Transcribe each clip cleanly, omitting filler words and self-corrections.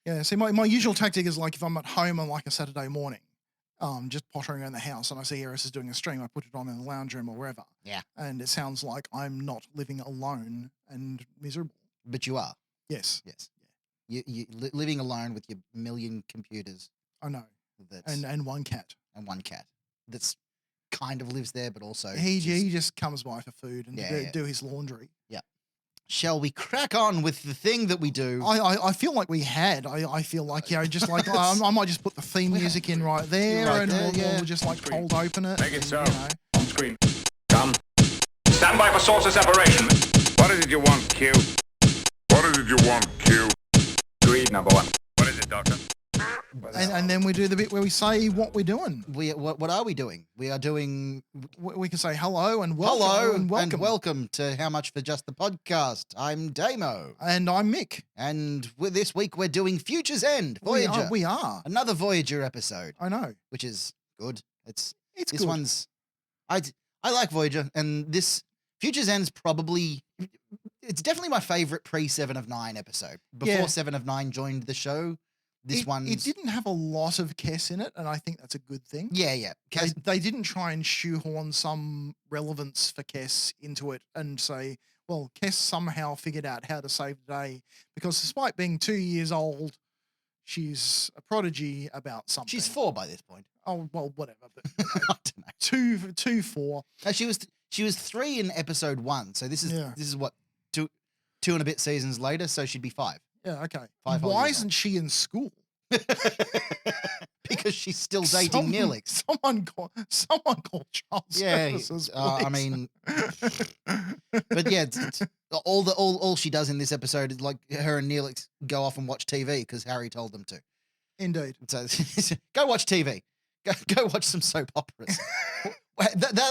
Yeah, see, my usual tactic is like if I'm at home on like a Saturday morning, just pottering around the house and I see Eris is doing a stream, I put it on in the lounge room or wherever. Yeah. And it sounds like I'm not living alone and miserable. But you are. Yes. Yes. You living alone with your million computers. I know. That's, and one cat. And one cat that's kind of lives there, but also he just comes by for food and do his laundry. Yeah. Shall we crack on with the thing that we do? I feel like we had. I feel like, just like I might just put the theme music in right there we'll just like cold open it. Make it so. On screen. Come. Stand by for source of separation. What is it you want, Q? What is it you want, Q? Greed, number one. What is it, Doctor? And then we do the bit where we say what we're doing. What are we doing? We are doing... We can say hello and welcome. Hello and welcome to How Much for Just the Podcast. I'm Damo. And I'm Mick. And this week we're doing Future's End, Voyager. We are. Another Voyager episode. I know. Which is good. It's this good. One's... I like Voyager, and this Future's End's probably... It's definitely my favourite pre-7 of 9 episode. Before 7 of 9 joined the show... It didn't have a lot of Kes in it, and I think that's a good thing. Yeah. They didn't try and shoehorn some relevance for Kes into it and say, well, Kes somehow figured out how to save the day because despite being 2 years old, she's a prodigy about something. She's 4 by this point. Oh, well, whatever. But, I don't know. 2, 4. No, she was 3 in episode 1, so this is what, two and a bit seasons later, so she'd be 5. Yeah, okay. 5 Why isn't she in school? Because she's still dating Neelix. Someone called child services. I mean, but yeah, all she does in this episode is like her and Neelix go off and watch TV because Harry told them to. Indeed. So go watch TV. Go watch some soap operas.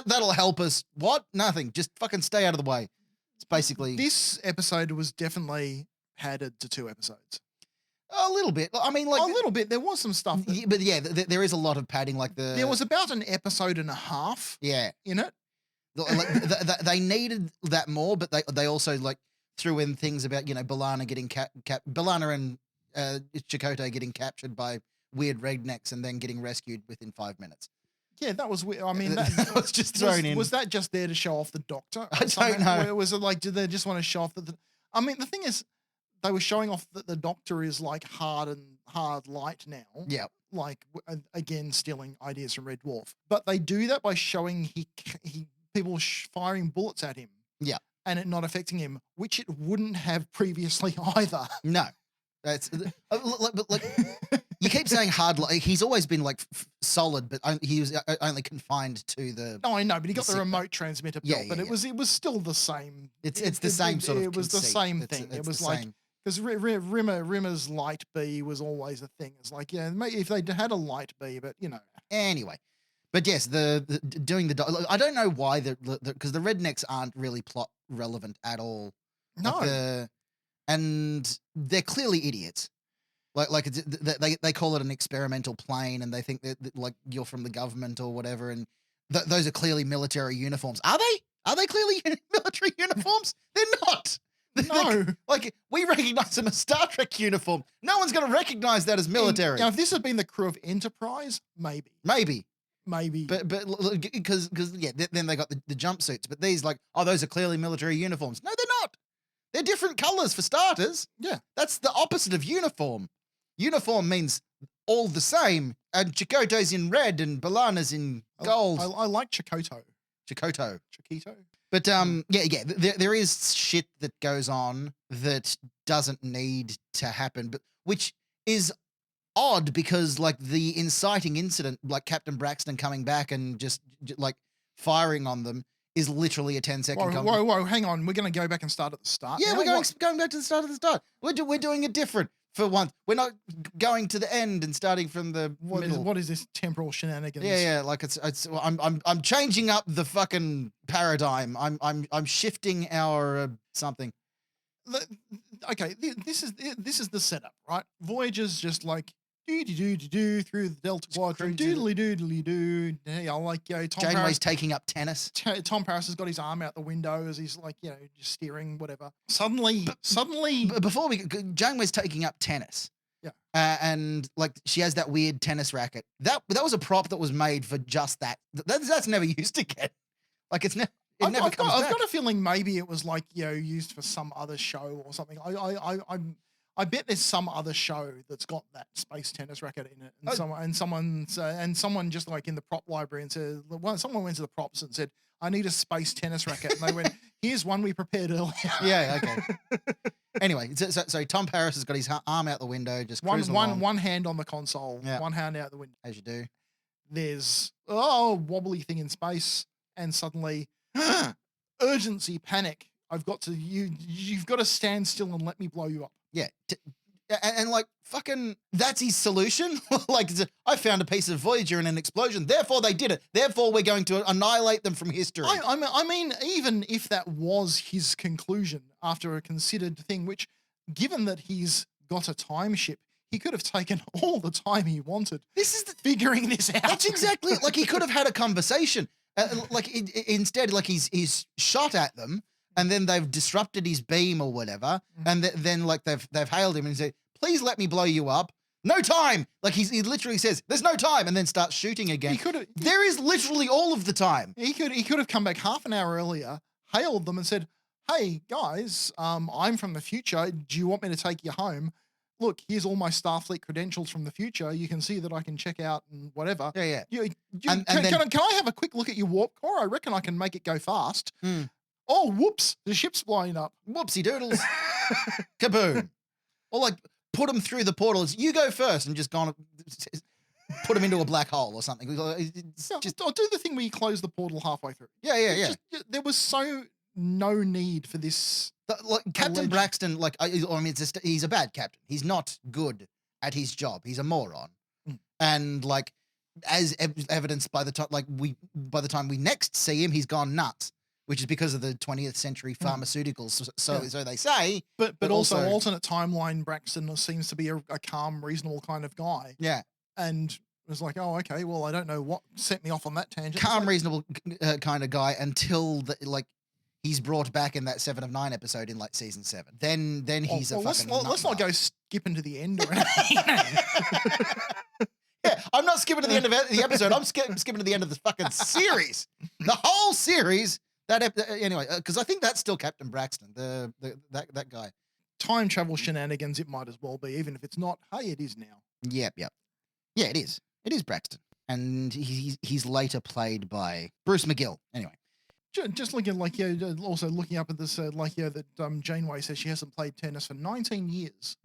That'll help us. What? Nothing. Just fucking stay out of the way. It's basically this episode was definitely padded to 2 episodes. A little bit. I mean, like a little bit. There was some stuff, but yeah, there is a lot of padding. Like there was about an episode and a half. Yeah, in it. Like they needed that more, but they also like threw in things about B'Elanna getting B'Elanna and Chakotay getting captured by weird rednecks and then getting rescued within 5 minutes. Yeah, that was weird. I mean, that was just thrown in. Was that just there to show off the Doctor? I don't know. Was it like, did they just want to show off that? I mean, the thing is, they were showing off that the Doctor is like hard light now. Yeah. Like again, stealing ideas from Red Dwarf. But they do that by showing people firing bullets at him. Yeah. And it not affecting him, which it wouldn't have previously either. No. That's like you keep saying hard light. He's always been like solid, but he was only confined to the. No, I know, but he got the remote transmitter built, but it was still the same. It's the same sort of. It was the same thing. It was like because Rimmer's light B was always a thing. It's like maybe if they had a light B, but Anyway, but yes, doing the. I don't know why because the rednecks aren't really plot relevant at all. No. And they're clearly idiots. Like they call it an experimental plane, and they think that like you're from the government or whatever, and those are clearly military uniforms. Are they? Are they clearly military uniforms? They're not. No. Like we recognize them as Star Trek uniform. No one's going to recognize that as military. Now, if this had been the crew of Enterprise, maybe. But because then they got the jumpsuits. But these those are clearly military uniforms. No, they're not. They're different colors for starters. Yeah. That's the opposite of uniform. Uniform means all the same, and Chakotay's in red and B'Elanna's in gold. I like Chakotay. Chakotay. But there is shit that goes on that doesn't need to happen, but which is odd because like the inciting incident, like Captain Braxton coming back and just like firing on them, is literally a 10-second. Whoa! Hang on, we're going to go back and start at the start. Yeah, we're going back to the start of the start. We're doing it different for once. We're not going to the end and starting from the middle. What is this temporal shenanigans? Yeah. Like I'm changing up the fucking paradigm. I'm shifting our something. Okay, this is the setup, right? Voyager's just like do through the Delta Quadrant, doodly. Hey, I like Tom Janeway's Paris taking up tennis. Tom Paris has got his arm out the window as he's like just steering whatever. Suddenly. Before Janeway's taking up tennis. Yeah. And like she has that weird tennis racket. That was a prop that was made for just that. That's never used again. Like it never comes back. I've got a feeling maybe it was like, used for some other show or something. I bet there's some other show that's got that space tennis racket in it, and someone just like in the prop library and said, someone went to the props and said, "I need a space tennis racket," and they went, "Here's one we prepared earlier." Yeah, okay. Anyway, so Tom Paris has got his arm out the window, just cruising along. One hand on the console, Yeah. one hand out the window. As you do. There's wobbly thing in space, and suddenly urgency, panic. You've got to stand still and let me blow you up. Yeah. And like fucking that's his solution. Like I found a piece of Voyager in an explosion, therefore they did it. Therefore we're going to annihilate them from history. I mean, even if that was his conclusion after a considered thing, which given that he's got a time ship, he could have taken all the time he wanted. This is figuring this out. That's exactly like he could have had a conversation. Instead, like he's shot at them, and then they've disrupted his beam or whatever, and then like they've hailed him and said, "Please let me blow you up." No time. Like he literally says, "There's no time," and then starts shooting again. There is literally all of the time. He could have come back half an hour earlier, hailed them, and said, "Hey guys, I'm from the future. Do you want me to take you home? Look, here's all my Starfleet credentials from the future. You can see that I can check out and whatever. Yeah. Can I have a quick look at your warp core? I reckon I can make it go fast." Oh, whoops, the ship's blowing up. Whoopsie doodles. Kaboom. Or like put them through the portals. You go first and just gone put them into a black hole or something. Or do the thing where you close the portal halfway through. Yeah. There was so no need for this. Like Captain Braxton, like I mean, he's a bad captain. He's not good at his job. He's a moron. And like, as evidenced by the time we next see him, he's gone nuts, which is because of the 20th century pharmaceuticals. So they say. But also alternate timeline Braxton seems to be a calm, reasonable kind of guy. Yeah. And it was like, oh, okay, well, I don't know what set me off on that tangent. Calm, reasonable kind of guy until he's brought back in that 7 of 9 episode in like season 7. Then he's let's not go skipping to the end or anything. Yeah, I'm not skipping to the end of the episode. I'm skipping to the end of the fucking series. The whole series. Anyway, because I think that's still Captain Braxton, that guy. Time travel shenanigans. It might as well be, even if it's not. Hey, it is now. Yep. Yeah, it is. It is Braxton, and he's later played by Bruce McGill. Anyway. Just looking also looking up at this, that Janeway says she hasn't played tennis for 19 years,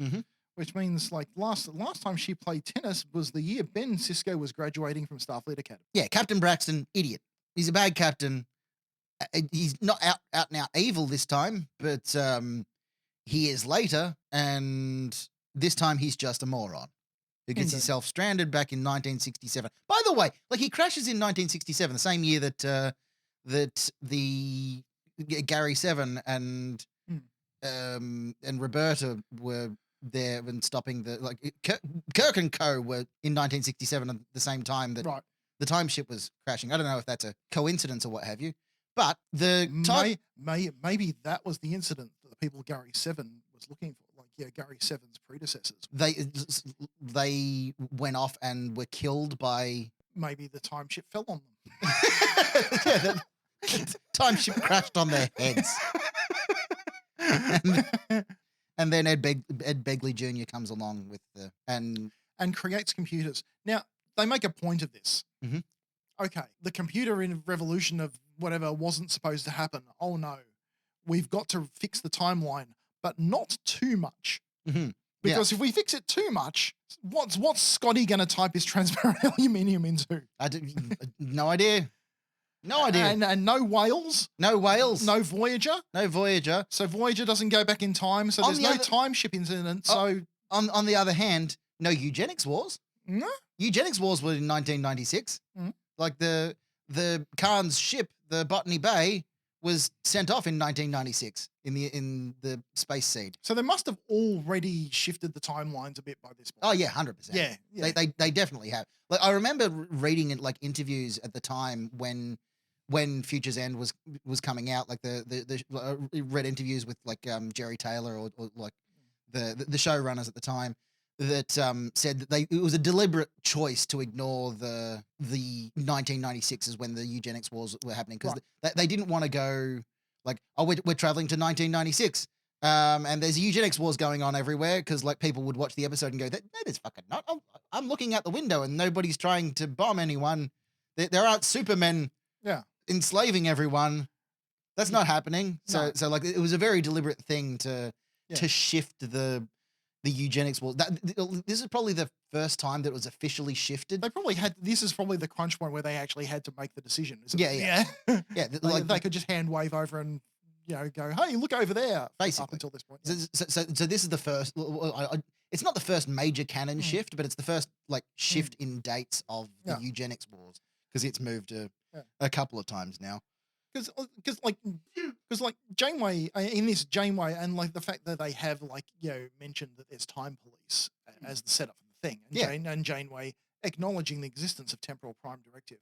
which means like last time she played tennis was the year Ben Sisko was graduating from Starfleet Academy. Yeah, Captain Braxton, idiot. He's a bad captain. He's not out and out evil this time, but he is later, and this time he's just a moron who gets himself stranded back in 1967. By the way, like he crashes in 1967, the same year that the Gary Seven and Roberta were there and stopping Kirk and Co. were in 1967 at the same time that the time ship was crashing. I don't know if that's a coincidence or what have you, but maybe that was the incident that the people Gary Seven was looking for. Gary Seven's predecessors. They went off and were killed by. Maybe the time ship fell on them. Yeah, the time ship crashed on their heads. And then Ed Begley Jr. comes along with and creates computers. Now, they make a point of this. Okay, the computer revolution of whatever wasn't supposed to happen. Oh no, we've got to fix the timeline, but not too much. Because if we fix it too much, what's Scotty going to type his transparent aluminium into? No idea. No idea. And no whales. No whales. No Voyager. No Voyager. So Voyager doesn't go back in time. So there's no time ship incident. So on the other hand, no eugenics wars. No. Eugenics wars were in 1996. Like the Khan's ship, the Botany Bay, was sent off in 1996 in the Space Seed. So they must have already shifted the timelines a bit by this point. Oh yeah, 100%. Yeah. They definitely have. Like I remember reading in like interviews at the time when Future's End was coming out, like read interviews with like Jerry Taylor or like the showrunners at the time, that said that it was a deliberate choice to ignore the 1996 when the eugenics wars were happening, because they didn't want to go like, oh, we're traveling to 1996. And there's eugenics wars going on everywhere, because like people would watch the episode and go, that is fucking not. I'm looking out the window and nobody's trying to bomb anyone. There aren't supermen enslaving everyone. That's not happening. So like it was a very deliberate thing to shift the eugenics wars. This is probably the first time that it was officially shifted. They probably had. This is probably the crunch point where they actually had to make the decision. Isn't it? Yeah. Like they could just hand wave over and go, hey, look over there. Basically, up until this point. So this is the first. It's not the first major canon shift, but it's the first like shift in dates of the eugenics wars, because it's moved a couple of times now. Because like Janeway in this Janeway, and like the fact that they have like mentioned that there's time police as the setup for the thing, and Janeway acknowledging the existence of temporal prime directive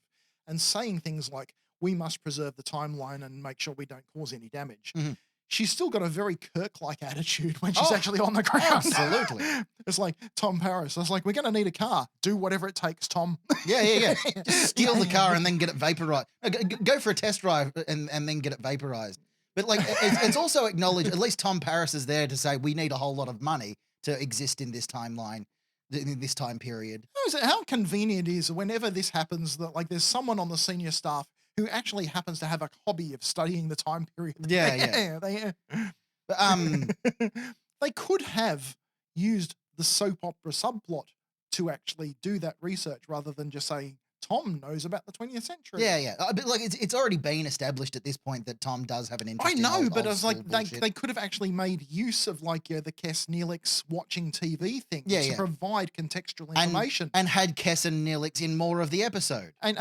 and saying things like, we must preserve the timeline and make sure we don't cause any damage. Mm-hmm. She's still got a very Kirk-like attitude when she's actually on the ground. Absolutely. It's like Tom Paris. I was like, we're going to need a car. Do whatever it takes, Tom. Yeah. Just steal the car and then get it vaporized. Go for a test drive and then get it vaporized. But like, it's also acknowledged, at least Tom Paris is there to say, we need a whole lot of money to exist in this timeline, in this time period. How convenient it is whenever this happens that like there's someone on the senior staff who actually happens to have a hobby of studying the time period. They could have used the soap opera subplot to actually do that research rather than just say Tom knows about the 20th century. Yeah. But like it's already been established at this point that Tom does have an interest. I know, in but old it's like bullshit. they could have actually made use of like the Kess Neelix watching TV thing to provide contextual information and had Kess and Neelix in more of the episode. And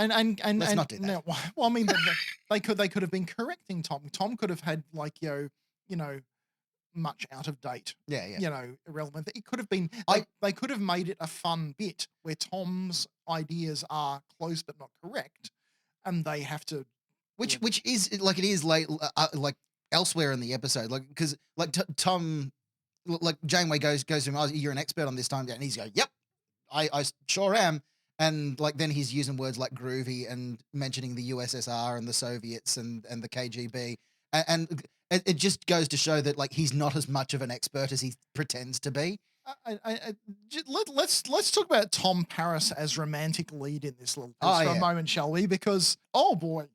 let's not do that. No, well, I mean, they could have been correcting Tom. Tom could have had like much out of date. Irrelevant. It could have been. They could have made it a fun bit where Tom's ideas are close but not correct, and they have to. Which is like it is like elsewhere in the episode, like because like Tom, like Janeway goes to him, oh, you're an expert on this time, and he's going, yep, I sure am. And like then he's using words like groovy and mentioning the USSR and the Soviets and the KGB, and it just goes to show that like he's not as much of an expert as he pretends to be. Let's talk about Tom Paris as romantic lead in this little piece for a moment, shall we? Because oh boy,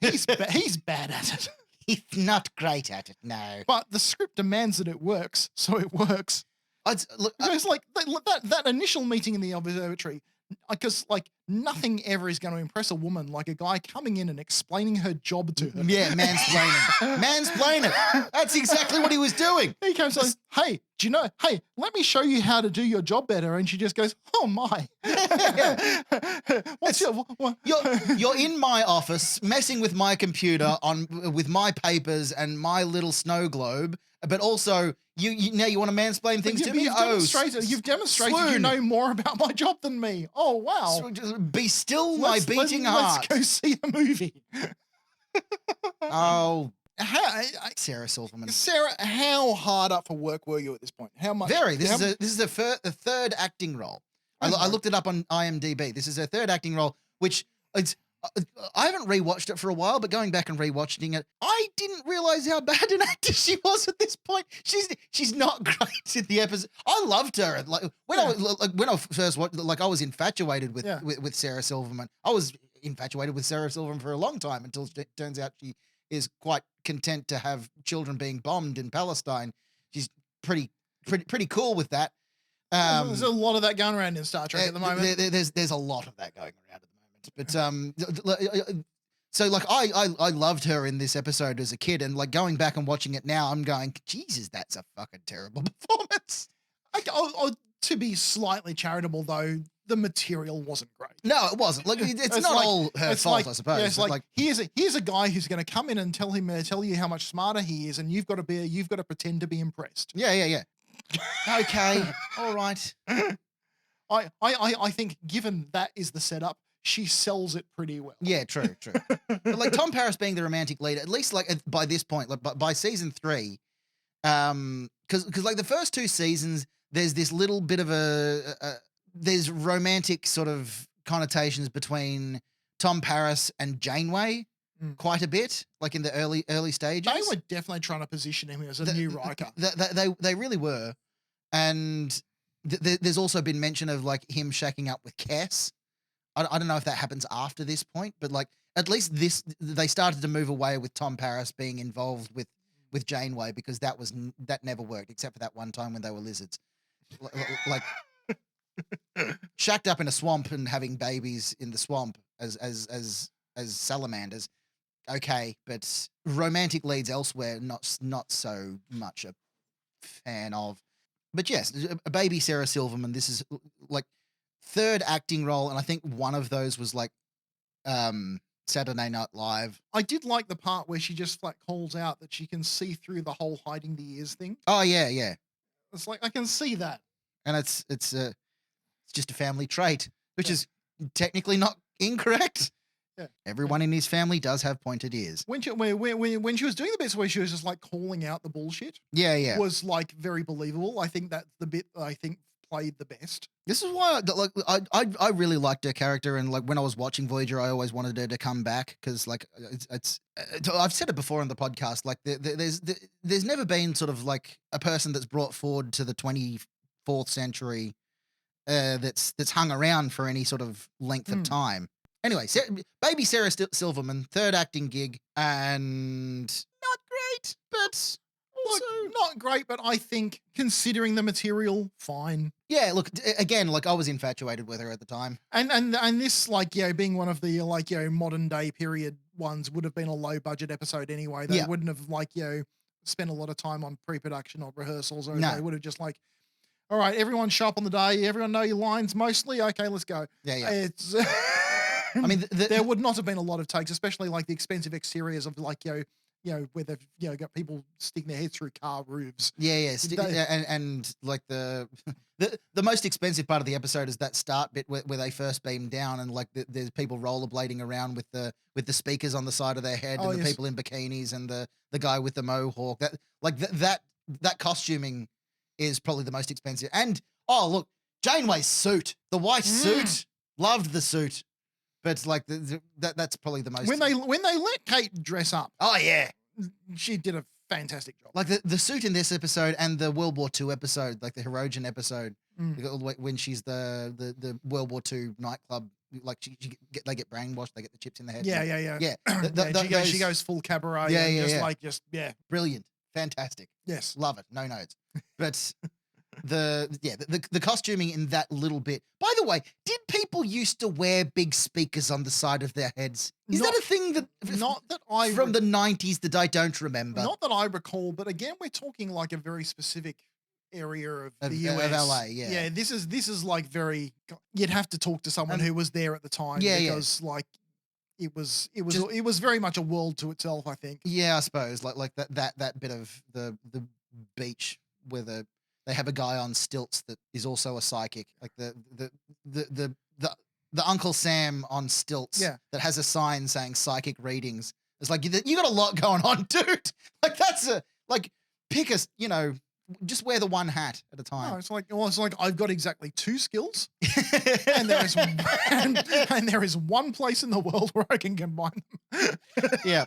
he's bad at it. He's not great at it, no. But the script demands that it works, so it works. It's like that initial meeting in the observatory. Because like nothing ever is going to impress a woman like a guy coming in and explaining her job to her. Yeah, mansplaining. That's exactly what he was doing. He comes like, hey, do you know? Hey, let me show you how to do your job better. And she just goes, oh my. You're in my office messing with my computer with my papers and my little snow globe, but also you now you want to mansplain things to me? You've demonstrated you know more about my job than me. Oh wow. So just be still my beating heart. Let's go see a movie. Oh, Sarah Silverman. Sarah, how hard up for work were you at this point? How much? Very. This is a third acting role. I looked it up on IMDb. This is her third acting role, which I haven't rewatched it for a while, but going back and rewatching it, I didn't realize how bad an actor she was at this point. She's not great in the episode. I loved her. Like when I first watched, like I was infatuated with Sarah Silverman. I was infatuated with Sarah Silverman for a long time until it turns out she is quite content to have children being bombed in Palestine. She's pretty cool with that. There's a lot of that going around in Star Trek at the moment. There's a lot of that going around at the moment. But so like I loved her in this episode as a kid, and like going back and watching it now, I'm going, Jesus, that's a fucking terrible performance. To be slightly charitable though, the material wasn't great. No, it wasn't. Like it's not like, all her fault, I suppose. Yeah, it's like here's a guy who's going to come in and tell you how much smarter he is, and you've got to pretend to be impressed. Yeah. Okay, all right. I think given that is the setup, she sells it pretty well. Yeah, true. But like Tom Paris being the romantic lead, at least like by this point, like by season 3, because like the first 2 seasons, there's this little bit of there's romantic sort of connotations between Tom Paris and Janeway quite a bit, like in the early stages. They were definitely trying to position him as a new Riker. They really were. And there's also been mention of like him shacking up with Kes. I don't know if that happens after this point, but like at least they started to move away with Tom Paris being involved with Janeway, because that never worked except for that one time when they were lizards. Like shacked up in a swamp and having babies in the swamp as salamanders. Okay, but romantic leads elsewhere, not so much a fan of. But yes, a baby Sarah Silverman. This is like third acting role, and I think one of those was like Saturday Night Live. I did like the part where she just flat calls out that she can see through the whole hiding the ears thing. Oh yeah. It's like I can see that, and it's just a family trait, which is technically not incorrect. Yeah. Everyone in his family does have pointed ears. When she was doing the bits where she was just like calling out the bullshit, yeah, was like very believable. I think that's the bit that I think played the best. This is why I really liked her character, and like when I was watching Voyager, I always wanted her to come back, because like it's I've said it before on the podcast. Like there's never been sort of like a person that's brought forward to the 24th century that's hung around for any sort of length of time. Anyway, baby Sarah Silverman, third acting gig, and not great, but also not great. But I think considering the material, fine. Yeah, look, again, like I was infatuated with her at the time, and this like being one of the like modern day period ones would have been a low budget episode anyway. They wouldn't have like spent a lot of time on pre-production or rehearsals, or they would have just like, all right, everyone show up on the day, everyone know your lines mostly. Okay, let's go. Yeah. It's. I mean, there would not have been a lot of takes, especially like the expensive exteriors of like where they've got people sticking their heads through car roofs. Yeah, and like the most expensive part of the episode is that start bit where they first beam down, and like there's people rollerblading around with the speakers on the side of their head, and the people in bikinis, and the guy with the mohawk. That costuming is probably the most expensive. And look, Janeway's suit, the white suit, loved the suit. But like that's probably the most. When they let Kate dress up, oh yeah, she did a fantastic job. Like the suit in this episode and the World War II episode, like the Hirogen episode, when she's the World War II nightclub, like they get brainwashed, they get the chips in the head. Yeah. She goes full cabaret. Brilliant, fantastic. Yes, love it. No notes, but. The costuming in that little bit. By the way, did people used to wear big speakers on the side of their heads? Is that a thing from the 90s that I don't remember? Not that I recall, but again, we're talking like a very specific area of the US. Of LA, yeah. Yeah, this is like very. You'd have to talk to someone who was there at the time, because like it was very much a world to itself, I think. Yeah, I suppose like that bit of the beach where they have a guy on stilts that is also a psychic, like the Uncle Sam on stilts that has a sign saying psychic readings. It's like you got a lot going on, dude. Like pick just wear the one hat at a time. No, it's like I've got exactly 2 skills, and there is one place in the world where I can combine them. Yeah.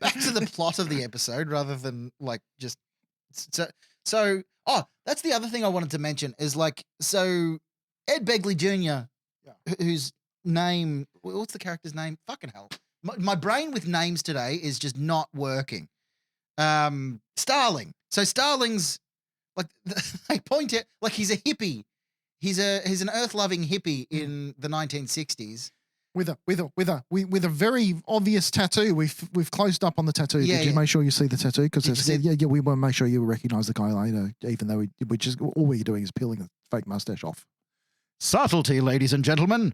Back to the plot of the episode rather than like just so that's the other thing I wanted to mention is like, so Ed Begley Jr., whose name, what's the character's name? Fucking hell. My brain with names today is just not working. Starling. So Starling's like, I point it like he's a hippie. He's an earth-loving hippie in the 1960s. With a very obvious tattoo. We've closed up on the tattoo. Yeah, Did you make sure you see the tattoo? Because we want to make sure you recognize the guy later, even though we just all we're doing is peeling the fake mustache off. Subtlety, ladies and gentlemen.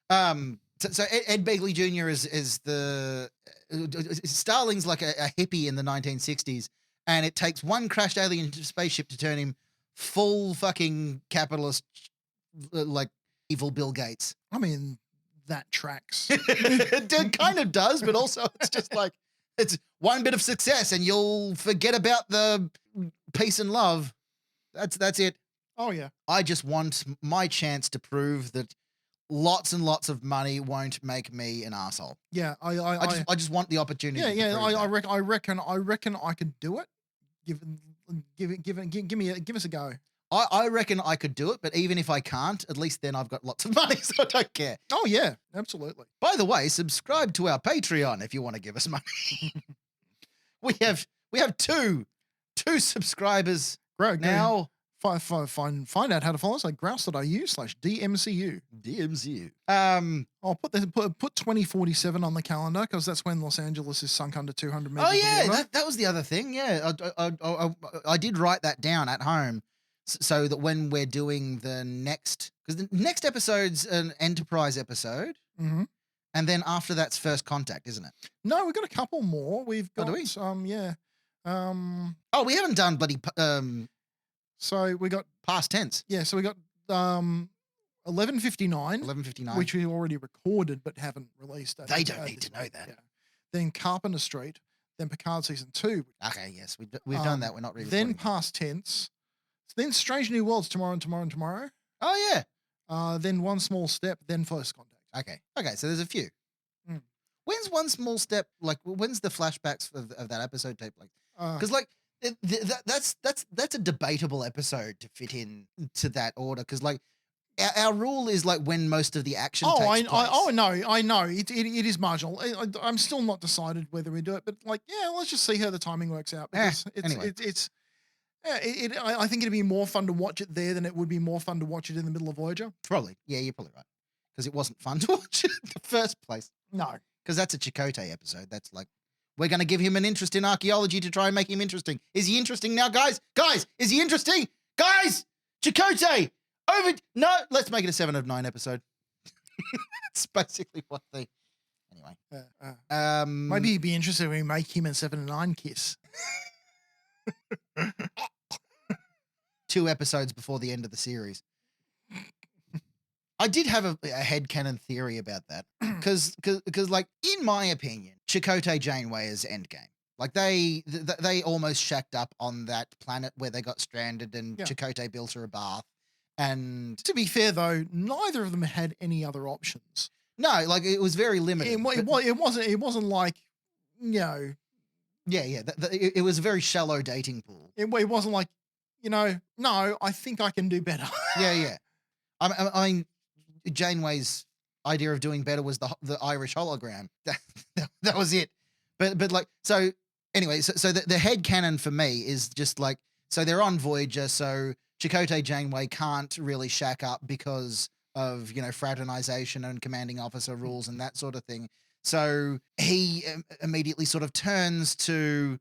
So Ed Begley Jr. is the Starling's like a hippie in the 1960s, and it takes one crashed alien spaceship to turn him full fucking capitalist, like evil Bill Gates. I mean, that tracks. It kind of does, but also it's just like it's one bit of success and you'll forget about the peace and love. That's it. Oh yeah. I just want my chance to prove that lots and lots of money won't make me an asshole. Yeah. I just want the opportunity. Yeah, to yeah. prove that. I reckon I could do it. Give us a go. I reckon I could do it, but even if I can't, at least then I've got lots of money, so I don't care. Oh yeah, absolutely. By the way, subscribe to our Patreon if you want to give us money. we have two subscribers Great. now. Find out how to follow us at grouse.au/DMCU. DMCU. I'll put 2047 on the calendar because that's when Los Angeles is sunk under 200 meters. Oh yeah, of water. that was the other thing. Yeah, I did write that down at home so that when we're doing the next, because the next episode's an Enterprise episode, Mhm. and then after that's First Contact, isn't it? No, we've got a couple more. We've Oh, got do we? yeah. Oh, we haven't done bloody So we got past tense. yeah. So we got 11:59, 11:59. which we already recorded but haven't released. They don't need to know that. Yeah. Then Carpenter Street. Then Picard season 2. Okay, yes, we've done that. We're not really. Then past tense. Then Strange New Worlds tomorrow and tomorrow and tomorrow. Oh yeah. Then One Small Step. Then First Contact. Okay. So there's a few. Mm. When's One Small Step? Like, when's the flashbacks of that episode tape? Like, Uh, because like that's a debatable episode to fit in to that order. Because like our rule is like when most of the action. Oh, takes place. I know. It is marginal. I'm still not decided whether we do it, but like, yeah, let's just see how the timing works out. Because anyway. I think it'd be more fun to watch it there than it would be more fun to watch it in the middle of Voyager. Probably. Yeah, you're probably right. Because it wasn't fun to watch it in the first place. No. Because that's a Chakotay episode. That's like, we're going to give him an interest in archaeology to try and make him interesting. Is he interesting now, guys? Guys, is he interesting? Guys, Chakotay, no, let's make it a 7 of 9 episode. That's basically what they, anyway. Maybe you'd be interested when we make him and 7 and 9 kiss. 2 episodes before the end of the series. I did have a headcanon theory about that. Because like, in my opinion, Chakotay Janeway is Endgame. Like, they almost shacked up on that planet where they got stranded and Chakotay built her a bath. And to be fair, though, neither of them had any other options. No, like, it was very limited. It wasn't like, you know. Yeah. It was a very shallow dating pool. It wasn't like, you know, no, I think I can do better. Yeah. I mean, Janeway's idea of doing better was the Irish hologram. That was it. But like, so anyway, so the headcanon for me is just like, so they're on Voyager, so Chakotay Janeway can't really shack up because of, you know, fraternization and commanding officer rules and that sort of thing. So he immediately sort of turns to,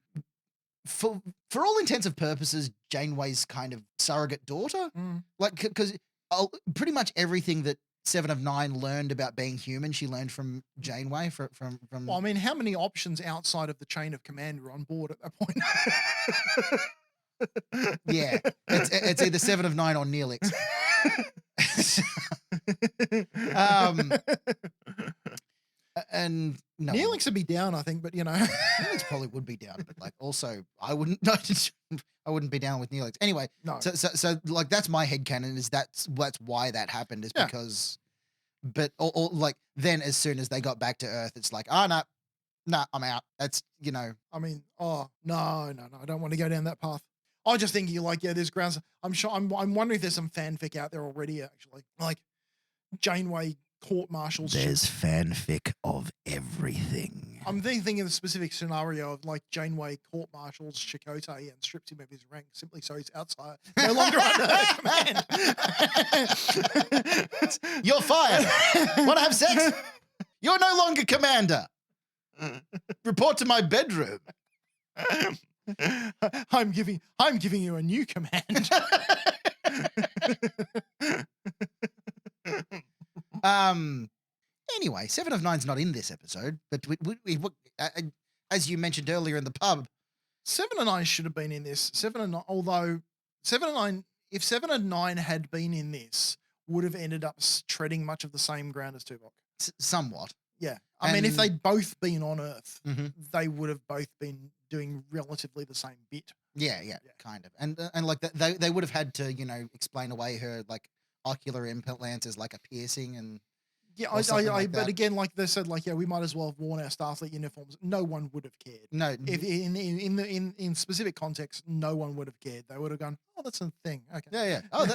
for all intents and purposes, Janeway's kind of surrogate daughter. Like, because pretty much everything that 7 of 9 learned about being human, she learned from Janeway. From. Well, I mean, how many options outside of the chain of command were on board at that point? Yeah, it's either 7 of 9 or Neelix. And no, Neelix would be down, I think, but you know, Neelix probably would be down, but like, also I wouldn't. No, I wouldn't be down with Neelix anyway. No. So like, that's my headcanon, is that's why that happened, is because, but or like, then as soon as they got back to Earth, it's like, oh no, I'm out. That's, you know. I mean, oh no, I don't want to go down that path. I just think there's grounds. I'm sure. I'm wondering if there's some fanfic out there already. Actually, like Janeway court-martials. There's fanfic of everything. I'm thinking of the specific scenario of like Janeway court-martials Chakotay and strips him of his rank simply so he's outside, no longer under her command. You're fired. Want to have sex? You're no longer commander. Report to my bedroom. I'm giving you a new command. Anyway, 7 of 9's not in this episode, but we as you mentioned earlier in the pub, 7 and 9 should have been in this. 7 and 9, although 7 and 9, if 7 and 9 had been in this, would have ended up treading much of the same ground as Tuvok. Somewhat. Yeah. I mean, if they'd both been on Earth, Mhm. they would have both been doing relatively the same bit. Yeah, Yeah. kind of. And like they would have had to, explain away her like ocular implants as like a piercing and Yeah, or something like but that. again, like they said, like, yeah, we might as well have worn our Starfleet uniforms. No one would have cared. No, If in specific context, no one would have cared. They would have gone, oh, that's a thing. Okay. yeah. Oh,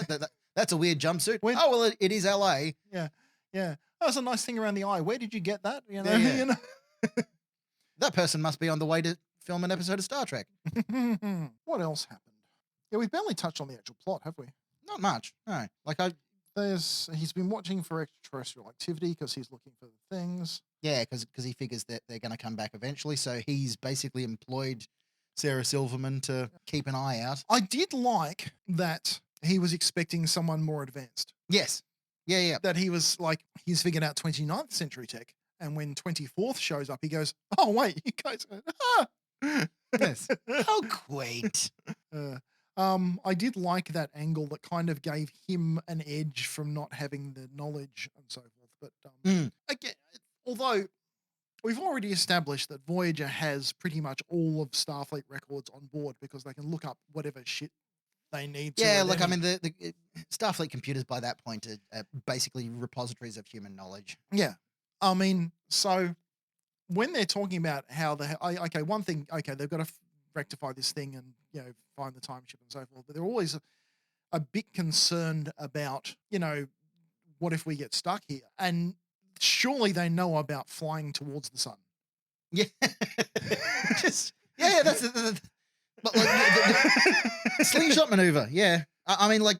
that's a weird jumpsuit. When- Oh well, it is LA. Yeah. Oh, that's a nice thing around the eye. Where did you get that? You know, Yeah. you know. That person must be on the way to film an episode of Star Trek. What else happened? Yeah, we've barely touched on the actual plot, have we? Not much. No. Like He's been watching for extraterrestrial activity because he's looking for the things. yeah, because he figures that they're going to come back eventually. So he's basically employed Sarah Silverman to keep an eye out. I did like that he was expecting someone more advanced. Yes. Yeah. That he was like, he's figured out 29th century tech. And when 24th shows up, he goes, oh, wait, you guys, Yes. How quaint. I did like that angle that kind of gave him an edge from not having the knowledge and so forth. But again, although we've already established that Voyager has pretty much all of Starfleet records on board because they can look up whatever shit they need to. Yeah, at like I any- mean, the Starfleet computers by that point are basically repositories of human knowledge. Yeah. I mean, so when they're talking about how one thing, they've got to rectify this thing and, find the time ship and so forth, but they're always a bit concerned about, what if we get stuck here? And surely they know about flying towards the sun. Yeah, that's but like the slingshot maneuver. Yeah, I mean, like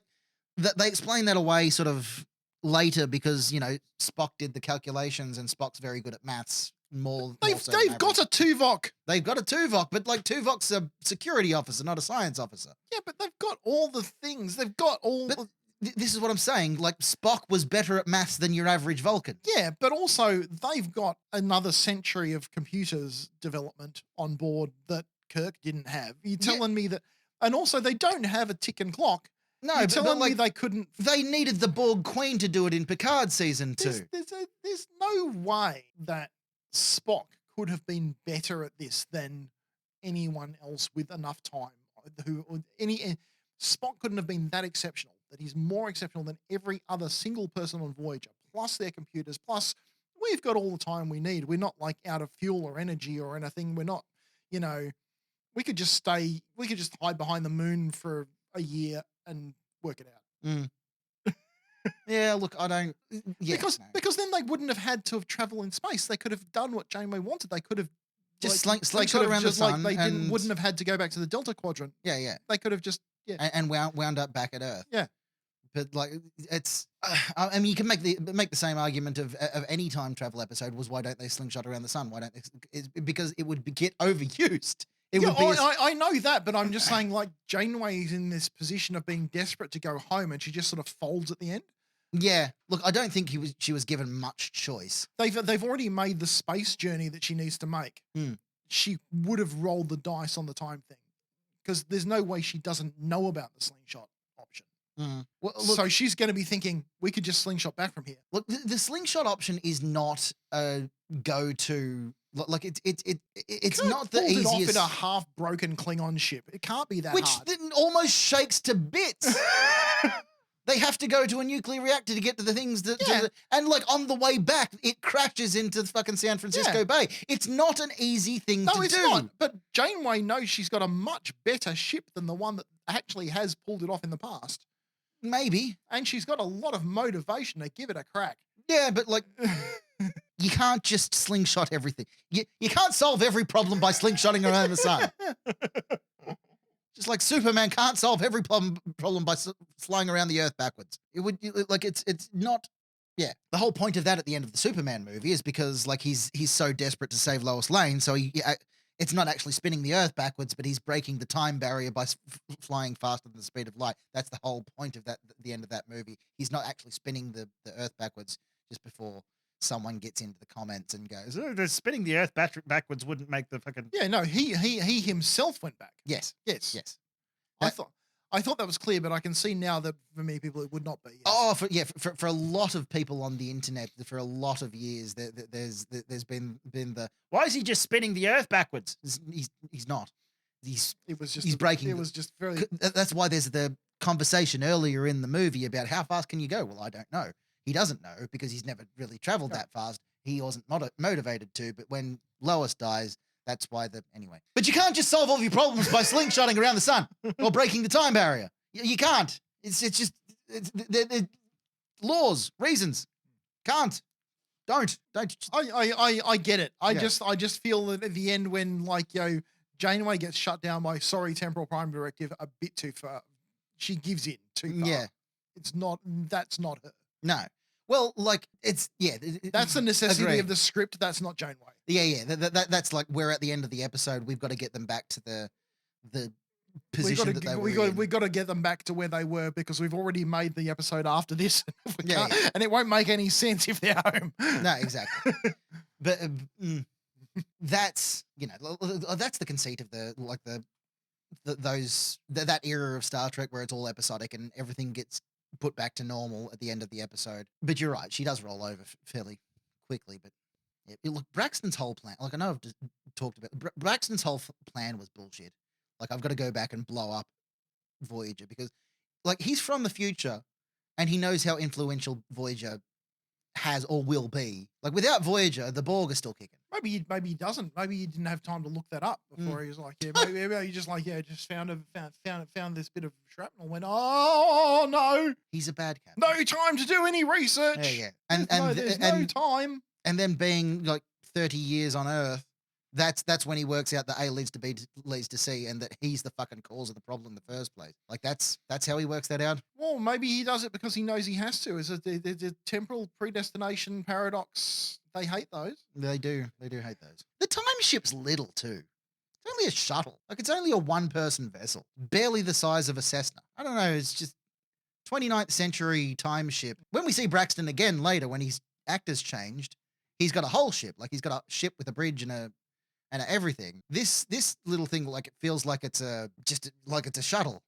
they explain that away sort of later because Spock did the calculations and Spock's very good at maths. They've got a Tuvok. They've got a Tuvok, but like Tuvok's a security officer, not a science officer. Yeah, but they've got all the things. They've got all. But this is what I'm saying. Like Spock was better at maths than your average Vulcan. Yeah, but also they've got another century of computers development on board that Kirk didn't have. You're telling me that, and also they don't have a ticking clock. No, You're but telling me like they couldn't. they needed the Borg Queen to do it in Picard season 2. There's no way that Spock could have been better at this than anyone else with enough time. Spock couldn't have been that exceptional. That he's more exceptional than every other single person on Voyager, plus their computers, plus we've got all the time we need. We're not like out of fuel or energy or anything. We're not, we could just hide behind the moon for a year and work it out. Yeah, look, I don't. Yeah, Because then they wouldn't have had to have travel in space. They could have done what Janeway wanted. They could have just slingshot around the sun. Wouldn't have had to go back to the Delta Quadrant. Yeah. They could have just And wound up back at Earth. Yeah. But like it's, I mean, you can make the same argument of any time travel episode was why don't they slingshot around the sun? Why don't they? It's because it would get overused. I know that, but I'm just saying, like, Janeway is in this position of being desperate to go home, and she just sort of folds at the end. Yeah, look, I don't think she was given much choice. They've already made the space journey that she needs to make. She would have rolled the dice on the time thing, because there's no way she doesn't know about the slingshot option. Well, look, So she's going to be thinking, we could just slingshot back from here. look, the slingshot option is not a go-to. Like it's not the Pulled it off easiest. in a half-broken Klingon ship. It can't be that Which hard. then almost shakes to bits. They have to go to a nuclear reactor to get to the things that, Yeah. and like on the way back, it crashes into the fucking San Francisco Bay. It's not an easy thing to do. No, it's not. But Janeway knows she's got a much better ship than the one that actually has pulled it off in the past. Maybe. And she's got a lot of motivation to give it a crack. Yeah, but like, you can't just slingshot everything. You can't solve every problem by slingshotting around the sun. Just like Superman can't solve every problem by flying around the Earth backwards. It's not. Yeah, the whole point of that at the end of the Superman movie is because like he's so desperate to save Lois Lane, so it's not actually spinning the Earth backwards, but he's breaking the time barrier by flying faster than the speed of light. That's the whole point of that. The end of that movie. He's not actually spinning the Earth backwards just before someone gets into the comments and goes, "Oh, spinning the Earth backwards wouldn't make the fucking." Yeah, no, he himself went back. Yes. Yes. I thought that was clear, but I can see now that for many people it would not be. Yes. Oh, for a lot of people on the internet, for a lot of years, there's been the why is he just spinning the Earth backwards? He's not. It was just he's breaking. It was just very. That's why there's the conversation earlier in the movie about how fast can you go. Well, I don't know. He doesn't know because he's never really traveled that fast. He wasn't motivated to. But when Lois dies, that's why anyway. But you can't just solve all of your problems by slingshotting around the sun or breaking the time barrier. You can't. It's just they're laws, reasons. Can't. Don't. I get it. I just feel that at the end when Janeway gets shut down by temporal prime directive a bit too far. She gives in too far. Yeah. That's not her. No. Well, that's the necessity of the script. That's not Janeway. Yeah. That's like we're at the end of the episode. We've got to get them back to the position that they were in. We got to get them back to where they were because we've already made the episode after this. And it won't make any sense if they're home. No, exactly. But that's that's the conceit of that era of Star Trek where it's all episodic and everything gets put back to normal at the end of the episode. But you're right, she does roll over fairly quickly. But look, Braxton's whole plan, I know I've just talked about Braxton's whole plan was bullshit. I've got to go back and blow up Voyager because he's from the future and he knows how influential Voyager has or will be. Without Voyager, the Borg are still kicking. Maybe he doesn't. Maybe he didn't have time to look that up before he was maybe he just found this bit of shrapnel. Went, oh no, he's a bad cat. No time to do any research. Yeah. There's no time. And then being 30 years on Earth, that's when he works out that A leads to B leads to C, and that he's the fucking cause of the problem in the first place. That's how he works that out. Well, maybe he does it because he knows he has to. Is it the temporal predestination paradox? They hate those. They do hate those. The time ship's little too. It's only a shuttle. It's only a one-person vessel, barely the size of a Cessna. I don't know. It's just 29th century time ship. When we see Braxton again later, when his actor's changed, he's got a whole ship. He's got a ship with a bridge and everything. This little thing, it feels like it's a shuttle.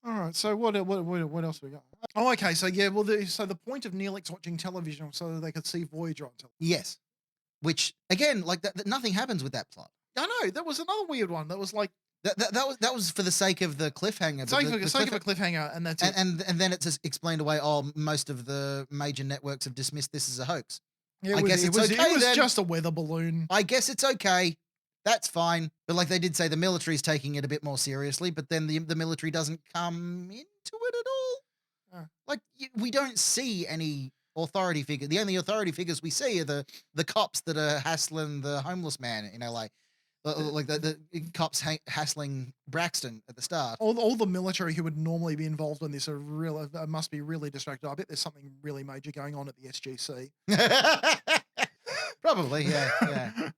All right. So what else we got? Oh, okay. So yeah. Well, the point of Neelix watching television was so that they could see Voyager on television. Yes. Which again, nothing happens with that plot. I know. That was another weird one. That was that was for the sake of the cliffhanger. For the sake of a cliffhanger, and that's it. And then it's just explained away. Oh, most of the major networks have dismissed this as a hoax. Yeah, it was just a weather balloon. I guess it's okay. That's fine. But they did say the military's taking it a bit more seriously, but then the military doesn't come into it at all. We don't see any authority figure. The only authority figures we see are the cops that are hassling the homeless man in LA. The cops hassling Braxton at the start. All the military who would normally be involved in this must be really distracted. I bet there's something really major going on at the SGC. Probably, yeah.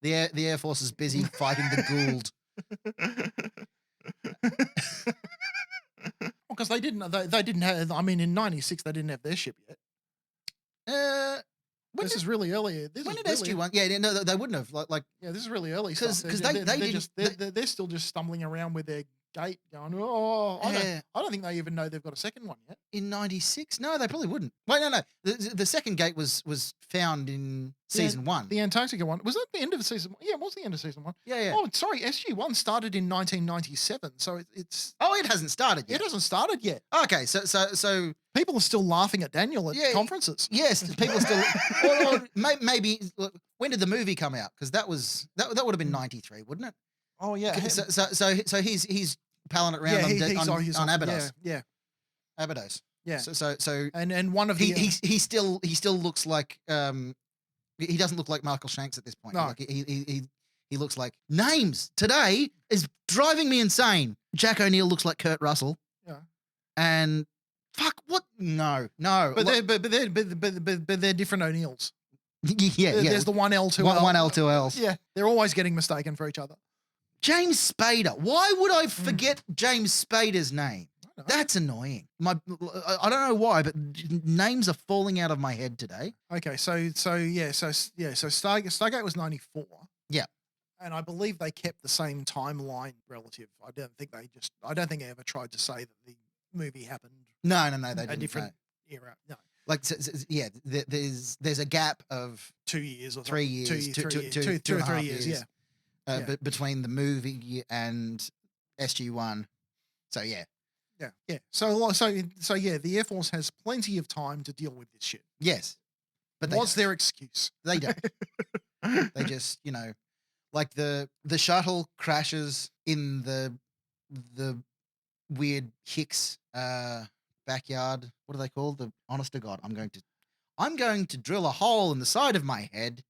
The Air Force is busy fighting the Gould. Because they didn't have. I mean, in '96 they didn't have their ship yet. This is really early. When did SG-1? Yeah, no, they wouldn't have. Yeah, this is really early because they're still just stumbling around with their gate, going, oh, I don't think they even know they've got a second one yet. In '96? No, they probably wouldn't. Wait, no. The second gate was found in season 1. The Antarctica one. Was that the end of season 1? Yeah, it was the end of season 1. Yeah. Oh, sorry, SG-1 started in 1997, so it's... Oh, it hasn't started yet. It hasn't started yet. Okay, so people are still laughing at Daniel at conferences. Yes, people still... or maybe... Look, when did the movie come out? Because that would have been 93, wouldn't it? Oh, yeah. So he's palling it around on Abydos. Yeah. Abydos. Yeah. So and one of the he still looks like he doesn't look like Michael Shanks at this point. No. He looks like names today is driving me insane. Jack O'Neill looks like Kurt Russell. Yeah. And fuck what? No. But they're different O'Neills. Yeah. There's the 1L, 2L. 1L, 2Ls. Yeah. They're always getting mistaken for each other. James Spader. Why would I forget James Spader's name? That's annoying. I don't know why, but names are falling out of my head today. Okay, so Stargate was 94. Yeah. And I believe they kept the same timeline relative. I don't think they ever tried to say that the movie happened. No, they didn't. A different era. No. There's a gap of 2 years or 3 years, 2 or 3 years. Yeah. Yeah. between the movie and SG-1. So yeah, Yeah. So yeah, the Air Force has plenty of time to deal with this shit. yes, but they What's don't. their excuse? They don't. They just, like the shuttle crashes in the weird Hicks backyard. What are they called? The honest to God, I'm going to drill a hole in the side of my head